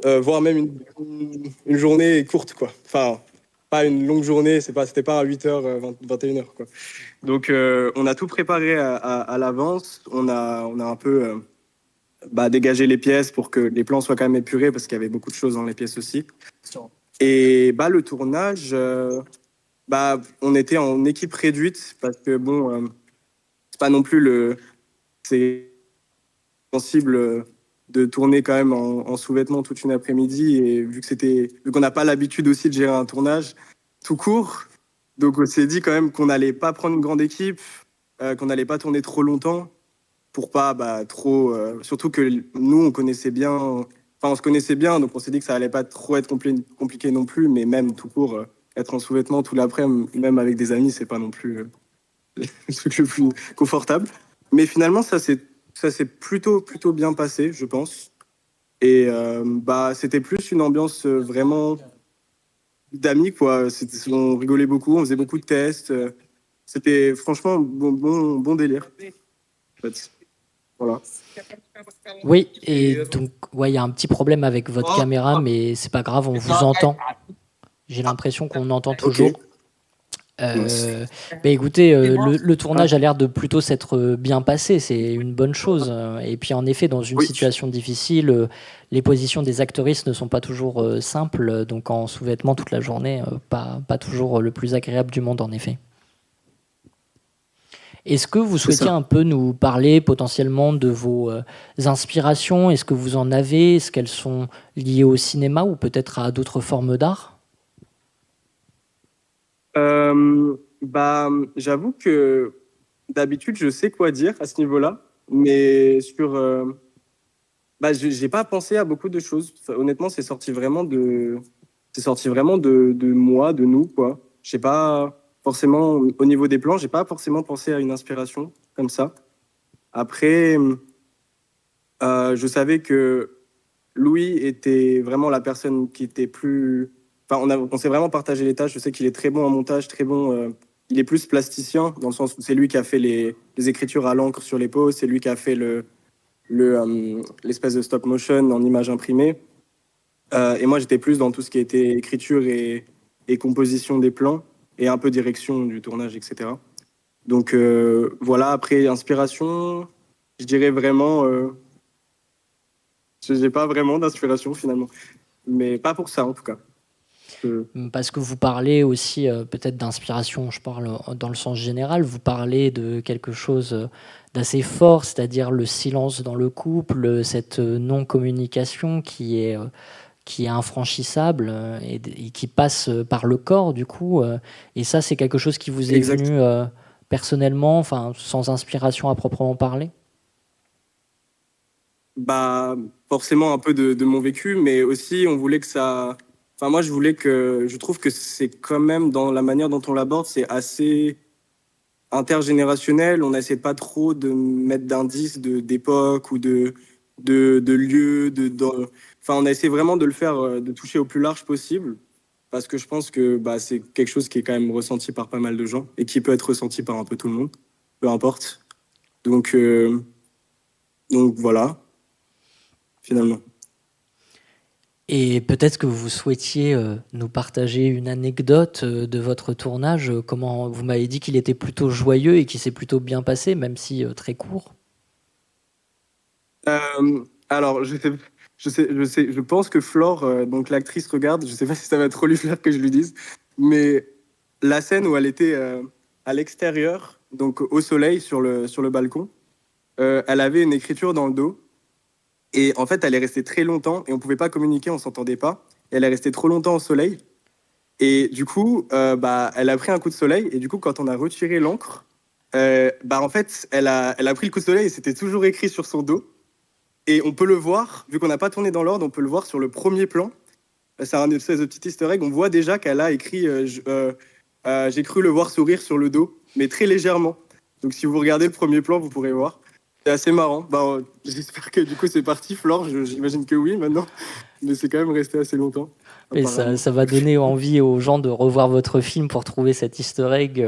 Voire même une journée courte, quoi. Enfin, pas une longue journée, c'était pas à 8h, 21h, quoi. Donc, on a tout préparé à l'avance. On a un peu dégagé les pièces pour que les plans soient quand même épurés, parce qu'il y avait beaucoup de choses dans les pièces aussi. Et le tournage, on était en équipe réduite, parce que c'est pas non plus c'est sensible de tourner quand même en sous-vêtements toute une après-midi, et vu qu'on n'a pas l'habitude aussi de gérer un tournage tout court, donc on s'est dit quand même qu'on n'allait pas prendre une grande équipe, qu'on n'allait pas tourner trop longtemps pour pas trop, surtout que nous on connaissait bien, on se connaissait bien, donc on s'est dit que ça allait pas trop être compliqué non plus, mais même tout court, être en sous-vêtements tout l'après-midi, même avec des amis, c'est pas non plus le truc le plus confortable. Mais finalement, ça s'est plutôt bien passé, je pense. Et c'était plus une ambiance vraiment d'amis, quoi. On rigolait beaucoup, on faisait beaucoup de tests. C'était franchement bon délire. En fait. Voilà. Oui, et donc, ouais, il y a un petit problème avec votre caméra, mais c'est pas grave, on vous entend. J'ai l'impression qu'on entend toujours. Écoutez, le tournage a l'air de plutôt s'être bien passé, c'est une bonne chose. Et puis en effet, dans une situation difficile, les positions des actrices ne sont pas toujours simples, donc en sous-vêtements toute la journée, pas toujours le plus agréable du monde en effet. Est-ce que vous souhaitiez un peu nous parler potentiellement de vos inspirations? Est-ce que vous en avez? Est-ce qu'elles sont liées au cinéma ou peut-être à d'autres formes d'art? J'avoue que d'habitude, je sais quoi dire à ce niveau-là, mais j'ai pas pensé à beaucoup de choses. Honnêtement, c'est sorti vraiment de moi, de nous, quoi. Je sais pas forcément, au niveau des plans, j'ai pas forcément pensé à une inspiration comme ça. Après, je savais que Louis était vraiment la personne qui était plus... on s'est vraiment partagé les tâches. Je sais qu'il est très bon en montage, très bon. Il est plus plasticien, dans le sens où c'est lui qui a fait les écritures à l'encre sur les posts, c'est lui qui a fait l'espèce de stop motion en image imprimée. Et moi, j'étais plus dans tout ce qui était écriture et composition des plans, et un peu direction du tournage, etc. Donc voilà, après, inspiration, je dirais vraiment... je n'ai pas vraiment d'inspiration, finalement. Mais pas pour ça, en tout cas. Parce que vous parlez aussi peut-être d'inspiration, je parle dans le sens général, vous parlez de quelque chose d'assez fort, c'est-à-dire le silence dans le couple, cette non-communication qui est infranchissable et qui passe par le corps du coup. Et ça, c'est quelque chose qui vous est venu personnellement, sans inspiration à proprement parler? Forcément un peu de mon vécu, mais aussi on voulait que ça... moi, je trouve que c'est quand même, dans la manière dont on l'aborde, c'est assez intergénérationnel. On n'essaie pas trop de mettre d'indices d'époque ou de lieux. On a essayé vraiment de le faire, de toucher au plus large possible, parce que je pense que c'est quelque chose qui est quand même ressenti par pas mal de gens et qui peut être ressenti par un peu tout le monde, peu importe. Donc voilà, finalement. Et peut-être que vous souhaitiez nous partager une anecdote de votre tournage. Comment vous m'avez dit qu'il était plutôt joyeux et qu'il s'est plutôt bien passé, même si très court. Alors, je pense que Flore, donc l'actrice, regarde. Je sais pas si ça va trop lui faire que je lui dise, mais la scène où elle était à l'extérieur, donc au soleil sur le balcon, elle avait une écriture dans le dos. Et en fait, elle est restée très longtemps et on pouvait pas communiquer, on s'entendait pas. Et elle est restée trop longtemps au soleil. Et du coup, elle a pris un coup de soleil. Et du coup, quand on a retiré l'encre, en fait, elle a pris le coup de soleil et c'était toujours écrit sur son dos. Et on peut le voir, vu qu'on n'a pas tourné dans l'ordre, on peut le voir sur le premier plan. C'est un espèce de petit easter egg. On voit déjà qu'elle a écrit j'ai cru le voir sourire sur le dos, mais très légèrement. Donc si vous regardez le premier plan, vous pourrez voir. C'est assez marrant. J'espère que du coup c'est parti, Flore. J'imagine que oui maintenant. Mais c'est quand même resté assez longtemps. Et ça va donner envie aux gens de revoir votre film pour trouver cet easter egg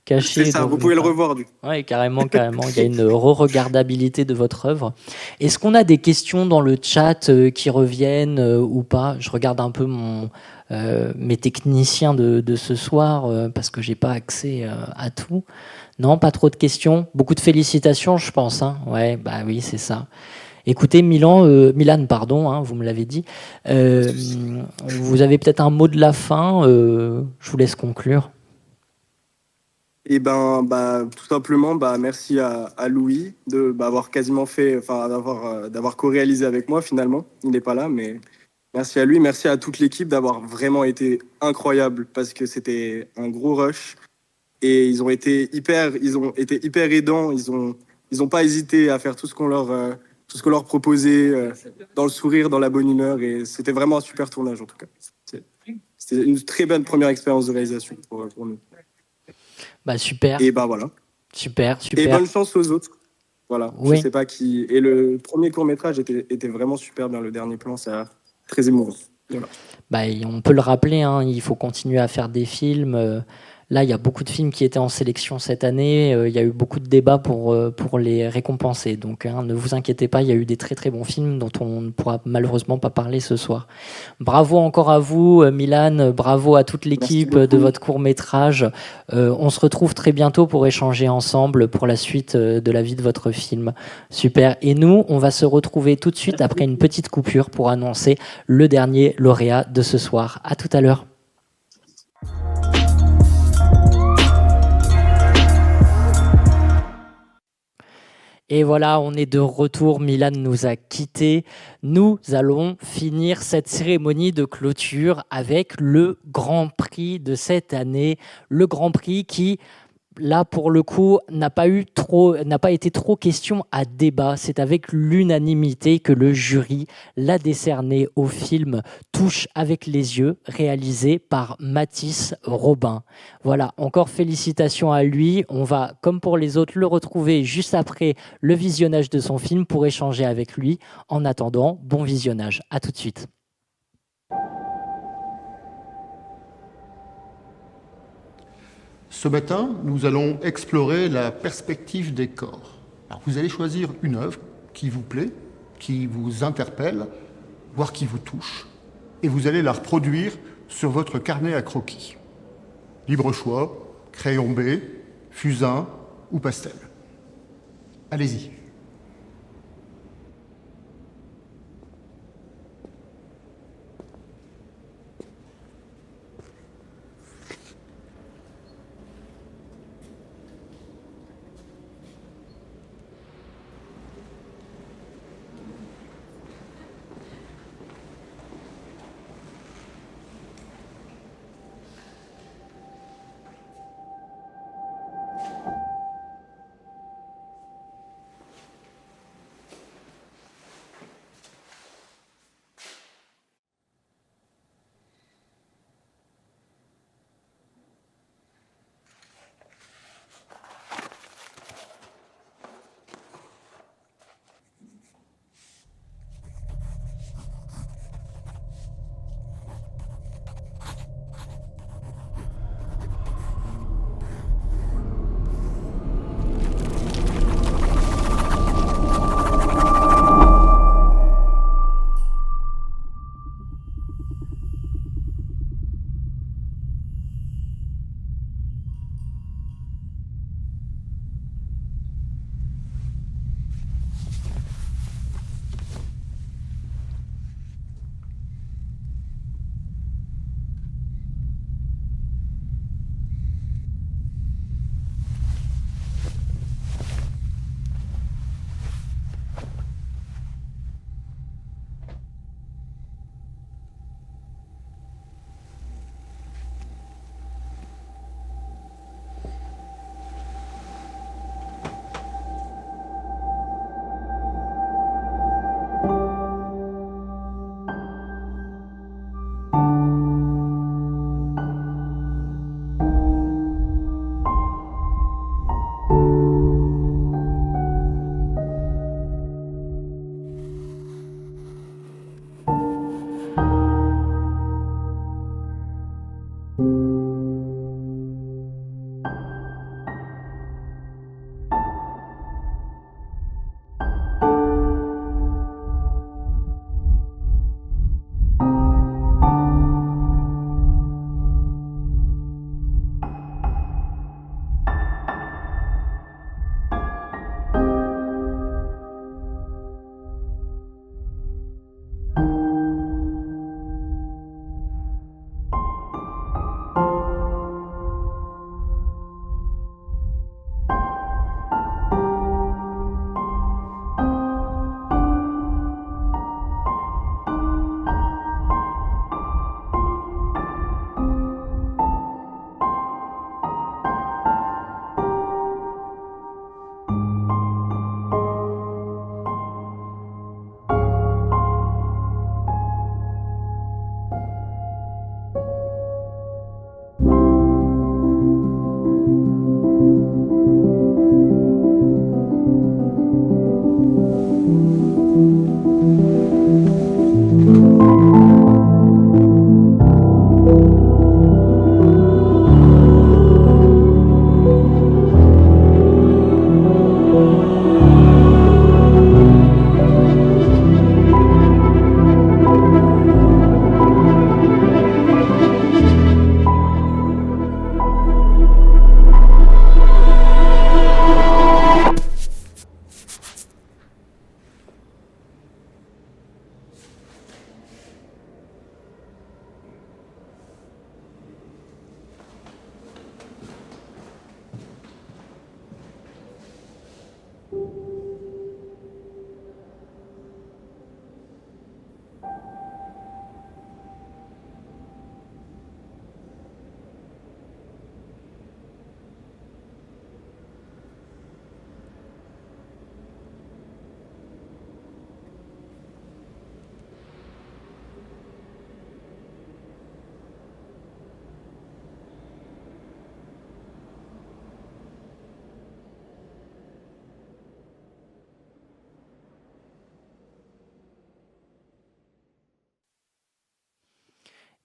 caché. C'est ça, vous pouvez le revoir du coup. Oui, carrément. Il y a une re-regardabilité de votre œuvre. Est-ce qu'on a des questions dans le chat qui reviennent ou pas? Je regarde un peu mes techniciens de ce soir parce que j'ai pas accès à tout. Non, pas trop de questions. Beaucoup de félicitations, je pense. Hein. Ouais, bah oui, c'est ça. Écoutez, Milan, pardon, vous me l'avez dit. Vous avez peut-être un mot de la fin. Je vous laisse conclure. Et tout simplement, merci à Louis d'avoir quasiment fait, d'avoir co-réalisé avec moi finalement. Il n'est pas là, mais merci à lui. Merci à toute l'équipe d'avoir vraiment été incroyable parce que c'était un gros rush et ils ont été hyper aidants. Ils ont pas hésité à faire tout ce qu'on leur proposait dans le sourire, dans la bonne humeur et c'était vraiment un super tournage en tout cas. C'était une très bonne première expérience de réalisation pour nous. Bah super. Et voilà. Super. Et bonne chance aux autres. Voilà. Oui. Je sais pas qui. Et le premier court-métrage était vraiment super bien. Le dernier plan, c'est très émouvant. Voilà. On peut le rappeler, il faut continuer à faire des films. Là, il y a beaucoup de films qui étaient en sélection cette année. Il y a eu beaucoup de débats pour les récompenser. Donc, ne vous inquiétez pas, il y a eu des très très bons films dont on ne pourra malheureusement pas parler ce soir. Bravo encore à vous, Milan. Bravo à toute l'équipe de votre court-métrage. On se retrouve très bientôt pour échanger ensemble pour la suite de la vie de votre film. Super. Et nous, on va se retrouver tout de suite après une petite coupure pour annoncer le dernier lauréat de ce soir. À tout à l'heure. Et voilà, on est de retour. Milan nous a quittés. Nous allons finir cette cérémonie de clôture avec le Grand Prix de cette année. Le Grand Prix qui, là, pour le coup, n'a pas été trop question à débat. C'est avec l'unanimité que le jury l'a décerné au film Touche avec les yeux, réalisé par Mathis Robin. Voilà, encore félicitations à lui. On va, comme pour les autres, le retrouver juste après le visionnage de son film pour échanger avec lui. En attendant, bon visionnage. À tout de suite. Ce matin, nous allons explorer la perspective des corps. Alors, vous allez choisir une œuvre qui vous plaît, qui vous interpelle, voire qui vous touche, et vous allez la reproduire sur votre carnet à croquis. Libre choix, crayon B, fusain ou pastel. Allez-y.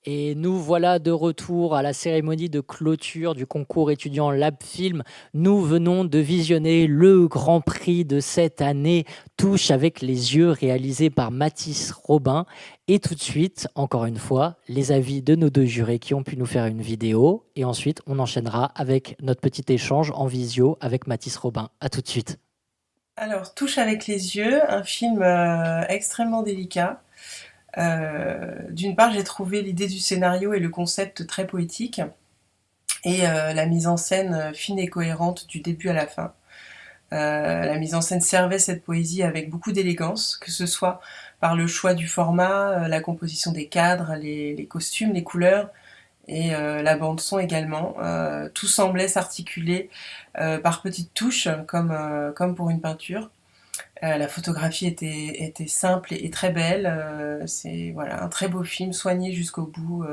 Et nous voilà de retour à la cérémonie de clôture du concours étudiant Lab Film. Nous venons de visionner le grand prix de cette année, Touche avec les yeux, réalisé par Mathis Robin. Et tout de suite, encore une fois, les avis de nos deux jurés qui ont pu nous faire une vidéo. Et ensuite, on enchaînera avec notre petit échange en visio avec Mathis Robin. À tout de suite. Alors, Touche avec les yeux, un film extrêmement délicat. D'une part, j'ai trouvé l'idée du scénario et le concept très poétique, et la mise en scène fine et cohérente du début à la fin. La mise en scène servait cette poésie avec beaucoup d'élégance, que ce soit par le choix du format, la composition des cadres, les costumes, les couleurs, et la bande son également. Tout semblait s'articuler par petites touches, comme pour une peinture. La photographie était simple et très belle. C'est voilà, un très beau film, soigné jusqu'au bout,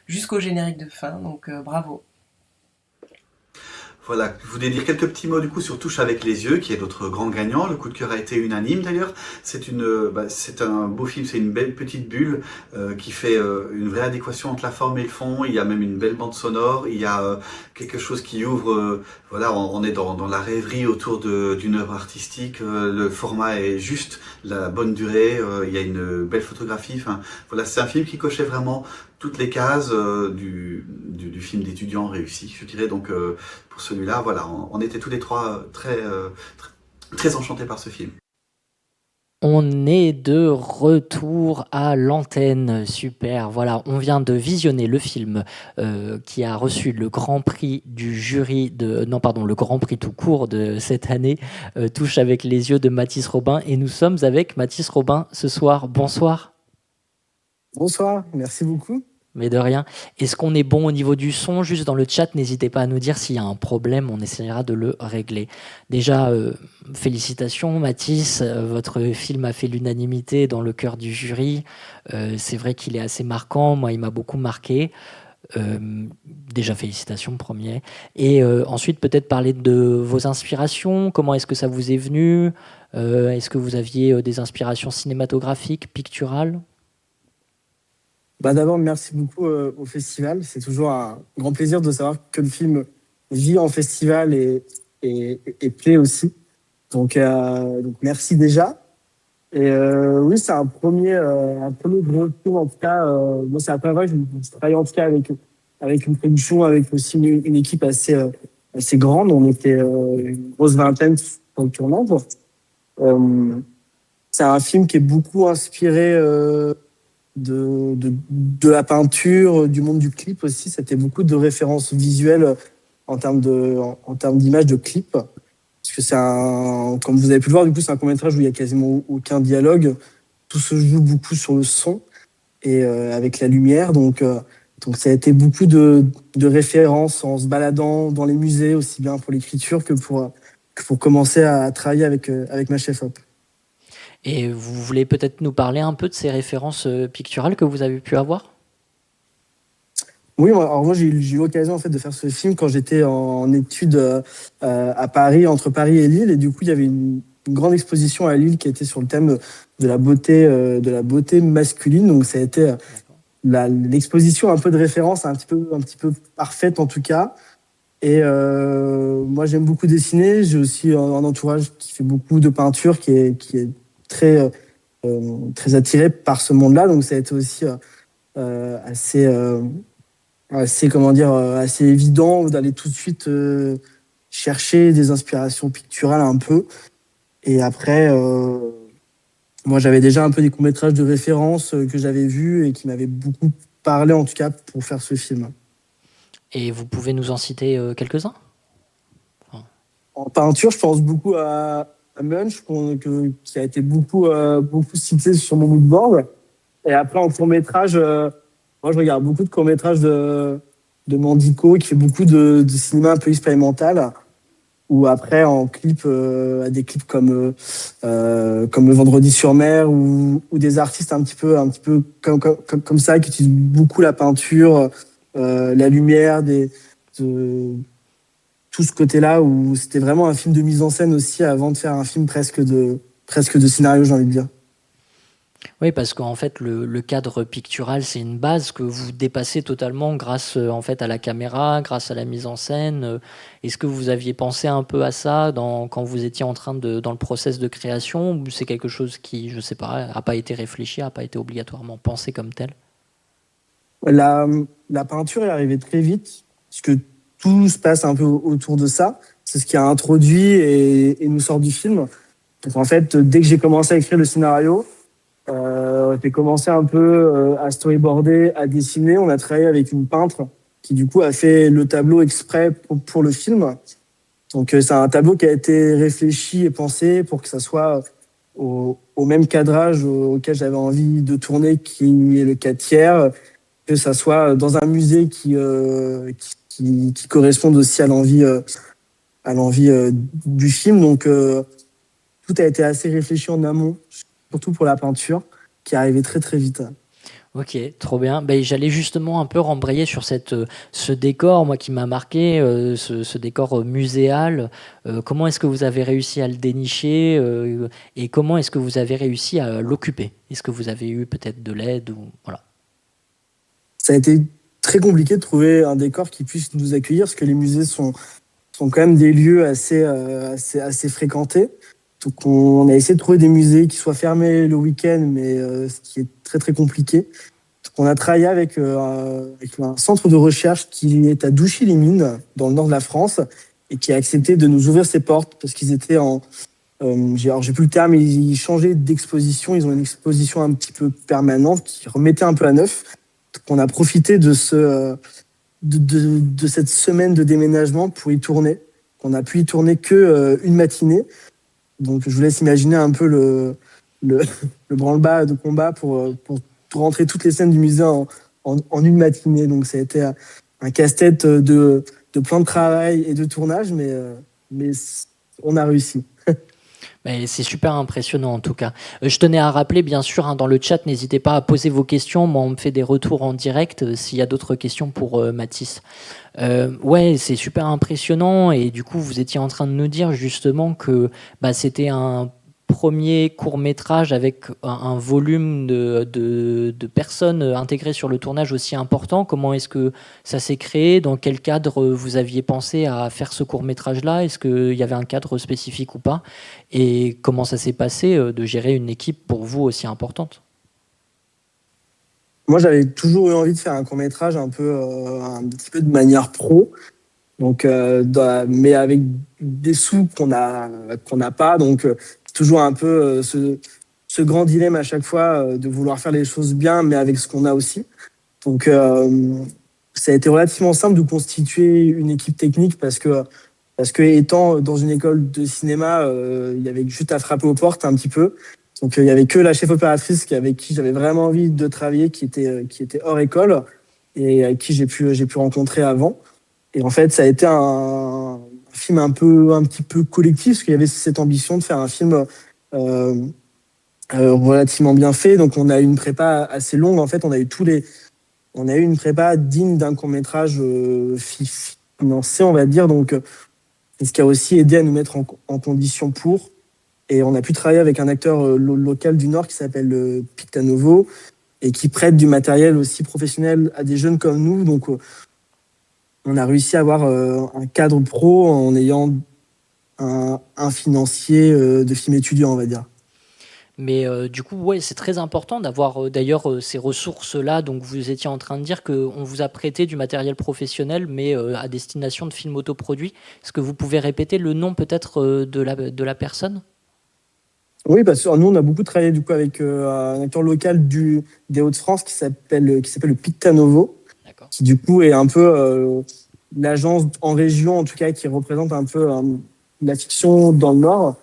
jusqu'au générique de fin, donc bravo. Voilà, je voulais dire quelques petits mots du coup sur Touche avec les yeux, qui est notre grand gagnant. Le coup de cœur a été unanime d'ailleurs. C'est un beau film, c'est une belle petite bulle qui fait une vraie adéquation entre la forme et le fond. Il y a même une belle bande sonore. Il y a quelque chose qui ouvre. Voilà, on est dans la rêverie autour d'une œuvre artistique. Le format est juste, la bonne durée. Il y a une belle photographie. Enfin, voilà, c'est un film qui cochait vraiment toutes les cases du film d'étudiant réussi, je dirais. Donc pour celui-là, voilà, on était tous les trois très enchantés par ce film. On est de retour à l'antenne, super. Voilà, on vient de visionner le film qui a reçu le grand prix du jury le grand prix tout court de cette année, Touche avec les yeux de Mathis Robin. Et nous sommes avec Mathis Robin ce soir. Bonsoir. Bonsoir, merci beaucoup. Mais de rien. Est-ce qu'on est bon au niveau du son? Juste dans le chat, n'hésitez pas à nous dire s'il y a un problème, on essaiera de le régler. Déjà, félicitations Mathis, votre film a fait l'unanimité dans le cœur du jury. C'est vrai qu'il est assez marquant, moi il m'a beaucoup marqué. Déjà félicitations premier. Et ensuite peut-être parler de vos inspirations, comment est-ce que ça vous est venu? Est-ce que vous aviez des inspirations cinématographiques, picturales? D'abord, merci beaucoup au festival. C'est toujours un grand plaisir de savoir que le film vit en festival et plaît aussi. Donc merci déjà. Et oui, c'est un premier gros film en tout cas. Moi, c'est la première fois que je travaille en tout cas avec une production, avec aussi une équipe assez grande. On était une grosse vingtaine sur le tournant. C'est un film qui est beaucoup inspiré de la peinture, du monde du clip aussi. C'était beaucoup de références visuelles en termes d'images de clip. Parce que comme vous avez pu le voir, du coup, c'est un court-métrage où il y a quasiment aucun dialogue. Tout se joue beaucoup sur le son et avec la lumière. Donc ça a été beaucoup de références en se baladant dans les musées, aussi bien pour l'écriture que pour commencer à travailler avec ma chef-op. Et vous voulez peut-être nous parler un peu de ces références picturales que vous avez pu avoir? Oui, alors moi j'ai eu l'occasion en fait de faire ce film quand j'étais en études à Paris, entre Paris et Lille, et du coup il y avait une grande exposition à Lille qui était sur le thème de la beauté masculine. Donc ça a été l'exposition un peu de référence, un petit peu parfaite en tout cas. Et moi j'aime beaucoup dessiner. J'ai aussi un entourage qui fait beaucoup de peinture, qui est très attiré par ce monde-là. Donc ça a été aussi assez évident d'aller tout de suite chercher des inspirations picturales un peu. Et après, moi j'avais déjà un peu des courts-métrages de référence que j'avais vus et qui m'avaient beaucoup parlé en tout cas pour faire ce film. Et vous pouvez nous en citer quelques-uns? En peinture, je pense beaucoup à Munch, qui a été beaucoup cité sur mon moodboard. Et après, en court-métrage, moi, je regarde beaucoup de courts-métrages de Mandico, qui fait beaucoup de cinéma un peu expérimental. Ou après, en clip, à des clips comme Le Vendredi sur Mer, ou des artistes un petit peu comme ça, qui utilisent beaucoup la peinture, la lumière, tout ce côté-là, où c'était vraiment un film de mise en scène aussi avant de faire un film presque de scénario, j'ai envie de dire. Oui, parce qu'en fait, le cadre pictural, c'est une base que vous dépassez totalement grâce en fait, à la caméra, grâce à la mise en scène. Est-ce que vous aviez pensé un peu à ça quand vous étiez dans le process de création, ou c'est quelque chose qui, je sais pas, n'a pas été réfléchi, n'a pas été obligatoirement pensé comme tel? La peinture est arrivée très vite, parce que tout se passe un peu autour de ça. C'est ce qui a introduit et nous sort du film. Donc en fait, dès que j'ai commencé à écrire le scénario, j'ai commencé un peu à storyboarder, à dessiner. On a travaillé avec une peintre qui du coup a fait le tableau exprès pour le film. Donc c'est un tableau qui a été réfléchi et pensé pour que ça soit au même cadrage auquel j'avais envie de tourner, qui est le 4/3, que ça soit dans un musée qui corresponde aussi à l'envie du film. Donc tout a été assez réfléchi en amont, surtout pour la peinture, qui est arrivée très très vite. Ok, trop bien. Ben, j'allais justement un peu rembrayer sur ce décor, moi qui m'a marqué, ce décor muséal. Comment est-ce que vous avez réussi à le dénicher et comment est-ce que vous avez réussi à l'occuper? Est-ce que vous avez eu peut-être de l'aide ou voilà. Ça a été très compliqué de trouver un décor qui puisse nous accueillir, parce que les musées sont quand même des lieux assez fréquentés. Donc on a essayé de trouver des musées qui soient fermés le week-end, mais ce qui est très très compliqué. Donc on a travaillé avec un centre de recherche qui est à Douchy-les-Mines, dans le nord de la France, et qui a accepté de nous ouvrir ses portes, parce qu'ils étaient j'ai plus le terme, mais ils changeaient d'exposition. Ils ont une exposition un petit peu permanente qui remettait un peu à neuf. Donc on a profité de cette semaine de déménagement pour y tourner. On a pu y tourner que une matinée. Donc je vous laisse imaginer un peu le branle-bas de combat pour rentrer toutes les scènes du musée en une matinée. Donc ça a été un casse-tête de plan de travail et de tournage, mais on a réussi. Mais c'est super impressionnant en tout cas. Je tenais à rappeler, bien sûr, hein, dans le chat, n'hésitez pas à poser vos questions. Moi, on me fait des retours en direct s'il y a d'autres questions pour Mathis. Ouais, c'est super impressionnant. Et du coup, vous étiez en train de nous dire justement que c'était un premier court-métrage avec un volume de personnes intégrées sur le tournage aussi important. Comment est-ce que ça s'est créé? Dans quel cadre vous aviez pensé à faire ce court-métrage-là? Est-ce qu'il y avait un cadre spécifique ou pas? Et comment ça s'est passé de gérer une équipe pour vous aussi importante? Moi, j'avais toujours eu envie de faire un court-métrage un petit peu de manière pro. Donc, mais avec des sous qu'on n'a pas. Donc, c'est toujours un peu ce grand dilemme à chaque fois de vouloir faire les choses bien, mais avec ce qu'on a aussi. Donc, ça a été relativement simple de constituer une équipe technique parce que étant dans une école de cinéma, il y avait juste à frapper aux portes un petit peu. Donc, il y avait que la chef opératrice avec qui j'avais vraiment envie de travailler, qui était hors école et avec qui j'ai pu rencontrer avant. Et en fait, ça a été un film un petit peu collectif, parce qu'il y avait cette ambition de faire un film relativement bien fait. Donc, on a eu une prépa assez longue. En fait, on a eu une prépa digne d'un court-métrage financé, on va dire. Donc, ce qui a aussi aidé à nous mettre en condition pour. Et on a pu travailler avec un acteur local du Nord qui s'appelle Pictanovo et qui prête du matériel aussi professionnel à des jeunes comme nous. Donc, on a réussi à avoir un cadre pro en ayant un financier de film étudiant, on va dire. Mais du coup, ouais, c'est très important d'avoir d'ailleurs ces ressources-là. Donc, vous étiez en train de dire qu'on vous a prêté du matériel professionnel, mais à destination de films autoproduits. Est-ce que vous pouvez répéter le nom peut-être de la personne? Oui, parce que nous, on a beaucoup travaillé du coup avec un acteur local des Hauts-de-France qui s'appelle le Pictanovo, qui du coup est un peu l'agence en région, en tout cas, qui représente un peu la fiction dans le Nord.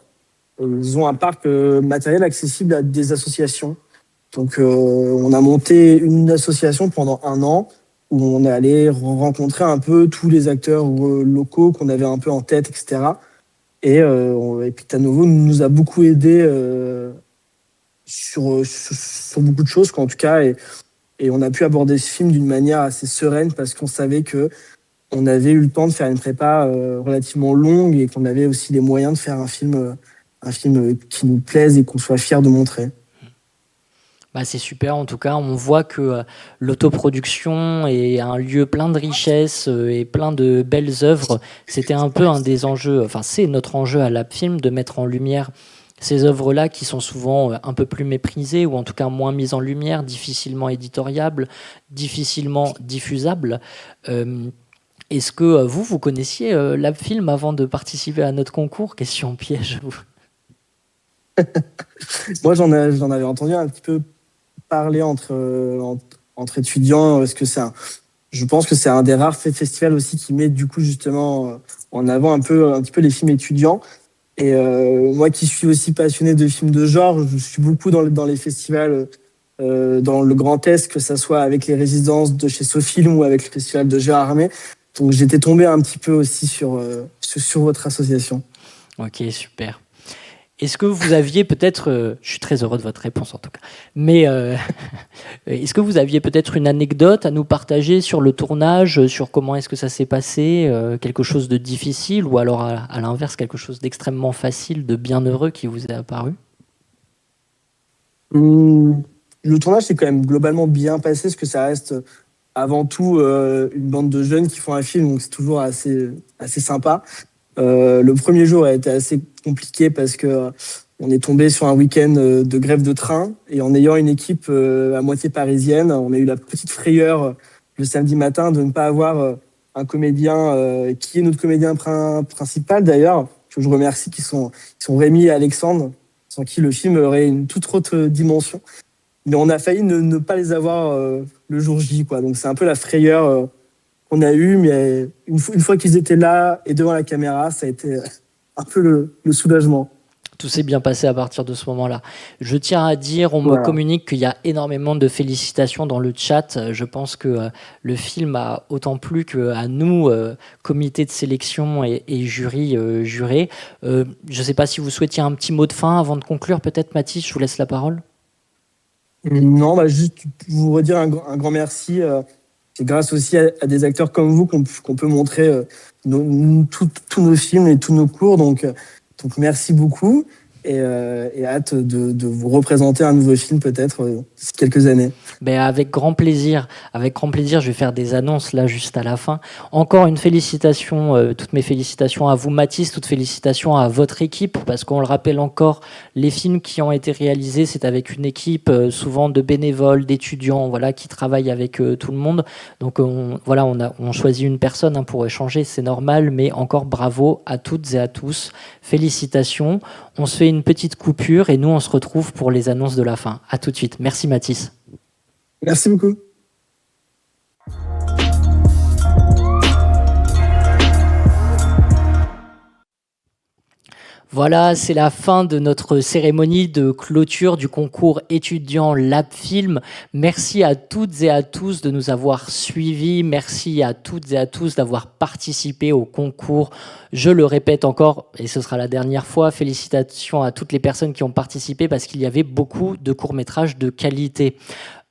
Ils ont un parc matériel accessible à des associations. Donc, on a monté une association pendant 1 an où on est allé rencontrer un peu tous les acteurs locaux qu'on avait un peu en tête, etc. Et Pictanovo nous a beaucoup aidé sur beaucoup de choses, en tout cas. Et on a pu aborder ce film d'une manière assez sereine parce qu'on savait qu'on avait eu le temps de faire une prépa relativement longue et qu'on avait aussi les moyens de faire un film qui nous plaise et qu'on soit fiers de montrer. Bah, c'est super, en tout cas, on voit que l'autoproduction est un lieu plein de richesses et plein de belles œuvres. C'était un peu un des enjeux, enfin c'est notre enjeu à Lapfilm, de mettre en lumière ces œuvres-là qui sont souvent un peu plus méprisées ou en tout cas moins mises en lumière, difficilement éditoriables, difficilement diffusables. Est-ce que vous connaissiez Lapfilm avant de participer à notre concours? Question piège. Moi, j'en avais entendu un petit peu parler entre étudiants, parce que je pense que c'est un des rares festivals aussi qui met du coup justement en avant un petit peu les films étudiants. Et moi qui suis aussi passionné de films de genre, je suis beaucoup dans les festivals dans le Grand Est, que ça soit avec les résidences de chez Sofilm ou avec le festival de Gérard Armé. Donc j'étais tombé un petit peu aussi sur votre association. Ok, super. Est-ce que vous aviez peut-être, je suis très heureux de votre réponse en tout cas, mais est-ce que vous aviez peut-être une anecdote à nous partager sur le tournage, sur comment est-ce que ça s'est passé, quelque chose de difficile ou alors à l'inverse quelque chose d'extrêmement facile, de bien heureux qui vous est apparu? Le tournage s'est quand même globalement bien passé, parce que ça reste avant tout une bande de jeunes qui font un film, donc c'est toujours assez sympa. Le premier jour a été assez compliqué parce que on est tombé sur un week-end de grève de train, et en ayant une équipe à moitié parisienne, on a eu la petite frayeur le samedi matin de ne pas avoir un comédien qui est notre comédien principal d'ailleurs, que je remercie, qui sont Rémi et Alexandre, sans qui le film aurait une toute autre dimension. Mais on a failli ne pas les avoir le jour J, quoi. Donc c'est un peu la frayeur qu'on a eu, mais une fois qu'ils étaient là et devant la caméra, ça a été un peu le soulagement. Tout s'est bien passé à partir de ce moment-là. Je tiens à dire, on me communique qu'il y a énormément de félicitations dans le chat. Je pense que le film a autant plu qu'à nous, comité de sélection et jury juré. Je ne sais pas si vous souhaitiez un petit mot de fin avant de conclure. Peut-être, Mathis, je vous laisse la parole. Non, juste vous redire un grand merci. C'est grâce aussi à des acteurs comme vous qu'on peut montrer tous nos films et tous nos cours. Donc merci beaucoup, et hâte de vous représenter un nouveau film peut-être d'ici quelques années. Avec grand plaisir. Avec grand plaisir, je vais faire des annonces là juste à la fin. Encore une félicitation, toutes mes félicitations à vous Mathis, toutes félicitations à votre équipe, parce qu'on le rappelle encore, les films qui ont été réalisés, c'est avec une équipe souvent de bénévoles, d'étudiants, voilà, qui travaillent avec tout le monde. Donc on choisit une personne pour échanger, c'est normal, mais encore bravo à toutes et à tous. Félicitations. On se fait une petite coupure et nous on se retrouve pour les annonces de la fin. À tout de suite. Merci Mathis. Merci beaucoup. Voilà, c'est la fin de notre cérémonie de clôture du concours étudiant Lapfilm. Merci à toutes et à tous de nous avoir suivis. Merci à toutes et à tous d'avoir participé au concours. Je le répète encore, et ce sera la dernière fois, félicitations à toutes les personnes qui ont participé, parce qu'il y avait beaucoup de courts-métrages de qualité.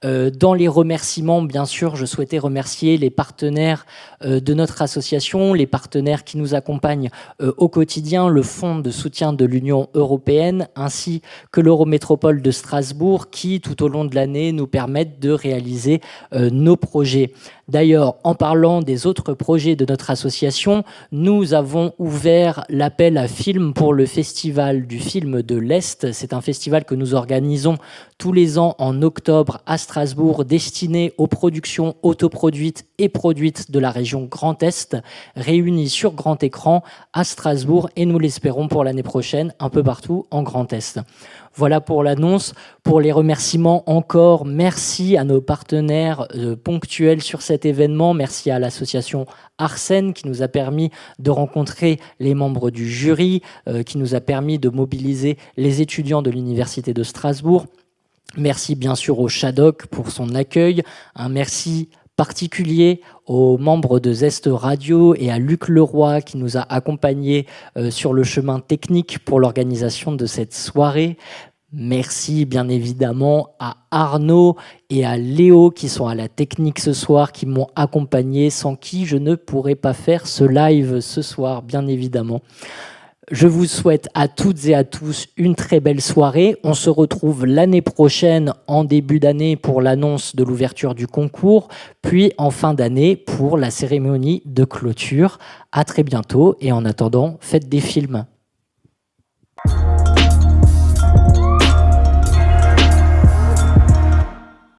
Dans les remerciements, bien sûr, je souhaitais remercier les partenaires de notre association, les partenaires qui nous accompagnent au quotidien, le Fonds de soutien de l'Union européenne, ainsi que l'Eurométropole de Strasbourg, qui, tout au long de l'année, nous permettent de réaliser nos projets. D'ailleurs, en parlant des autres projets de notre association, nous avons ouvert l'appel à films pour le Festival du film de l'Est. C'est un festival que nous organisons tous les ans en octobre à Strasbourg, destiné aux productions autoproduites et produites de la région Grand Est, réunies sur grand écran à Strasbourg, et nous l'espérons pour l'année prochaine un peu partout en Grand Est. Voilà pour l'annonce. Pour les remerciements encore, merci à nos partenaires ponctuels sur cet événement. Merci à l'association Arsène qui nous a permis de rencontrer les membres du jury, qui nous a permis de mobiliser les étudiants de l'Université de Strasbourg. Merci bien sûr au Shadok pour son accueil. Un merci particulier aux membres de Zest Radio et à Luc Leroy qui nous a accompagnés sur le chemin technique pour l'organisation de cette soirée. Merci bien évidemment à Arnaud et à Léo qui sont à la technique ce soir, qui m'ont accompagné, sans qui je ne pourrais pas faire ce live ce soir, bien évidemment. Je vous souhaite à toutes et à tous une très belle soirée. On se retrouve l'année prochaine, en début d'année, pour l'annonce de l'ouverture du concours, puis en fin d'année pour la cérémonie de clôture. À très bientôt et en attendant, faites des films.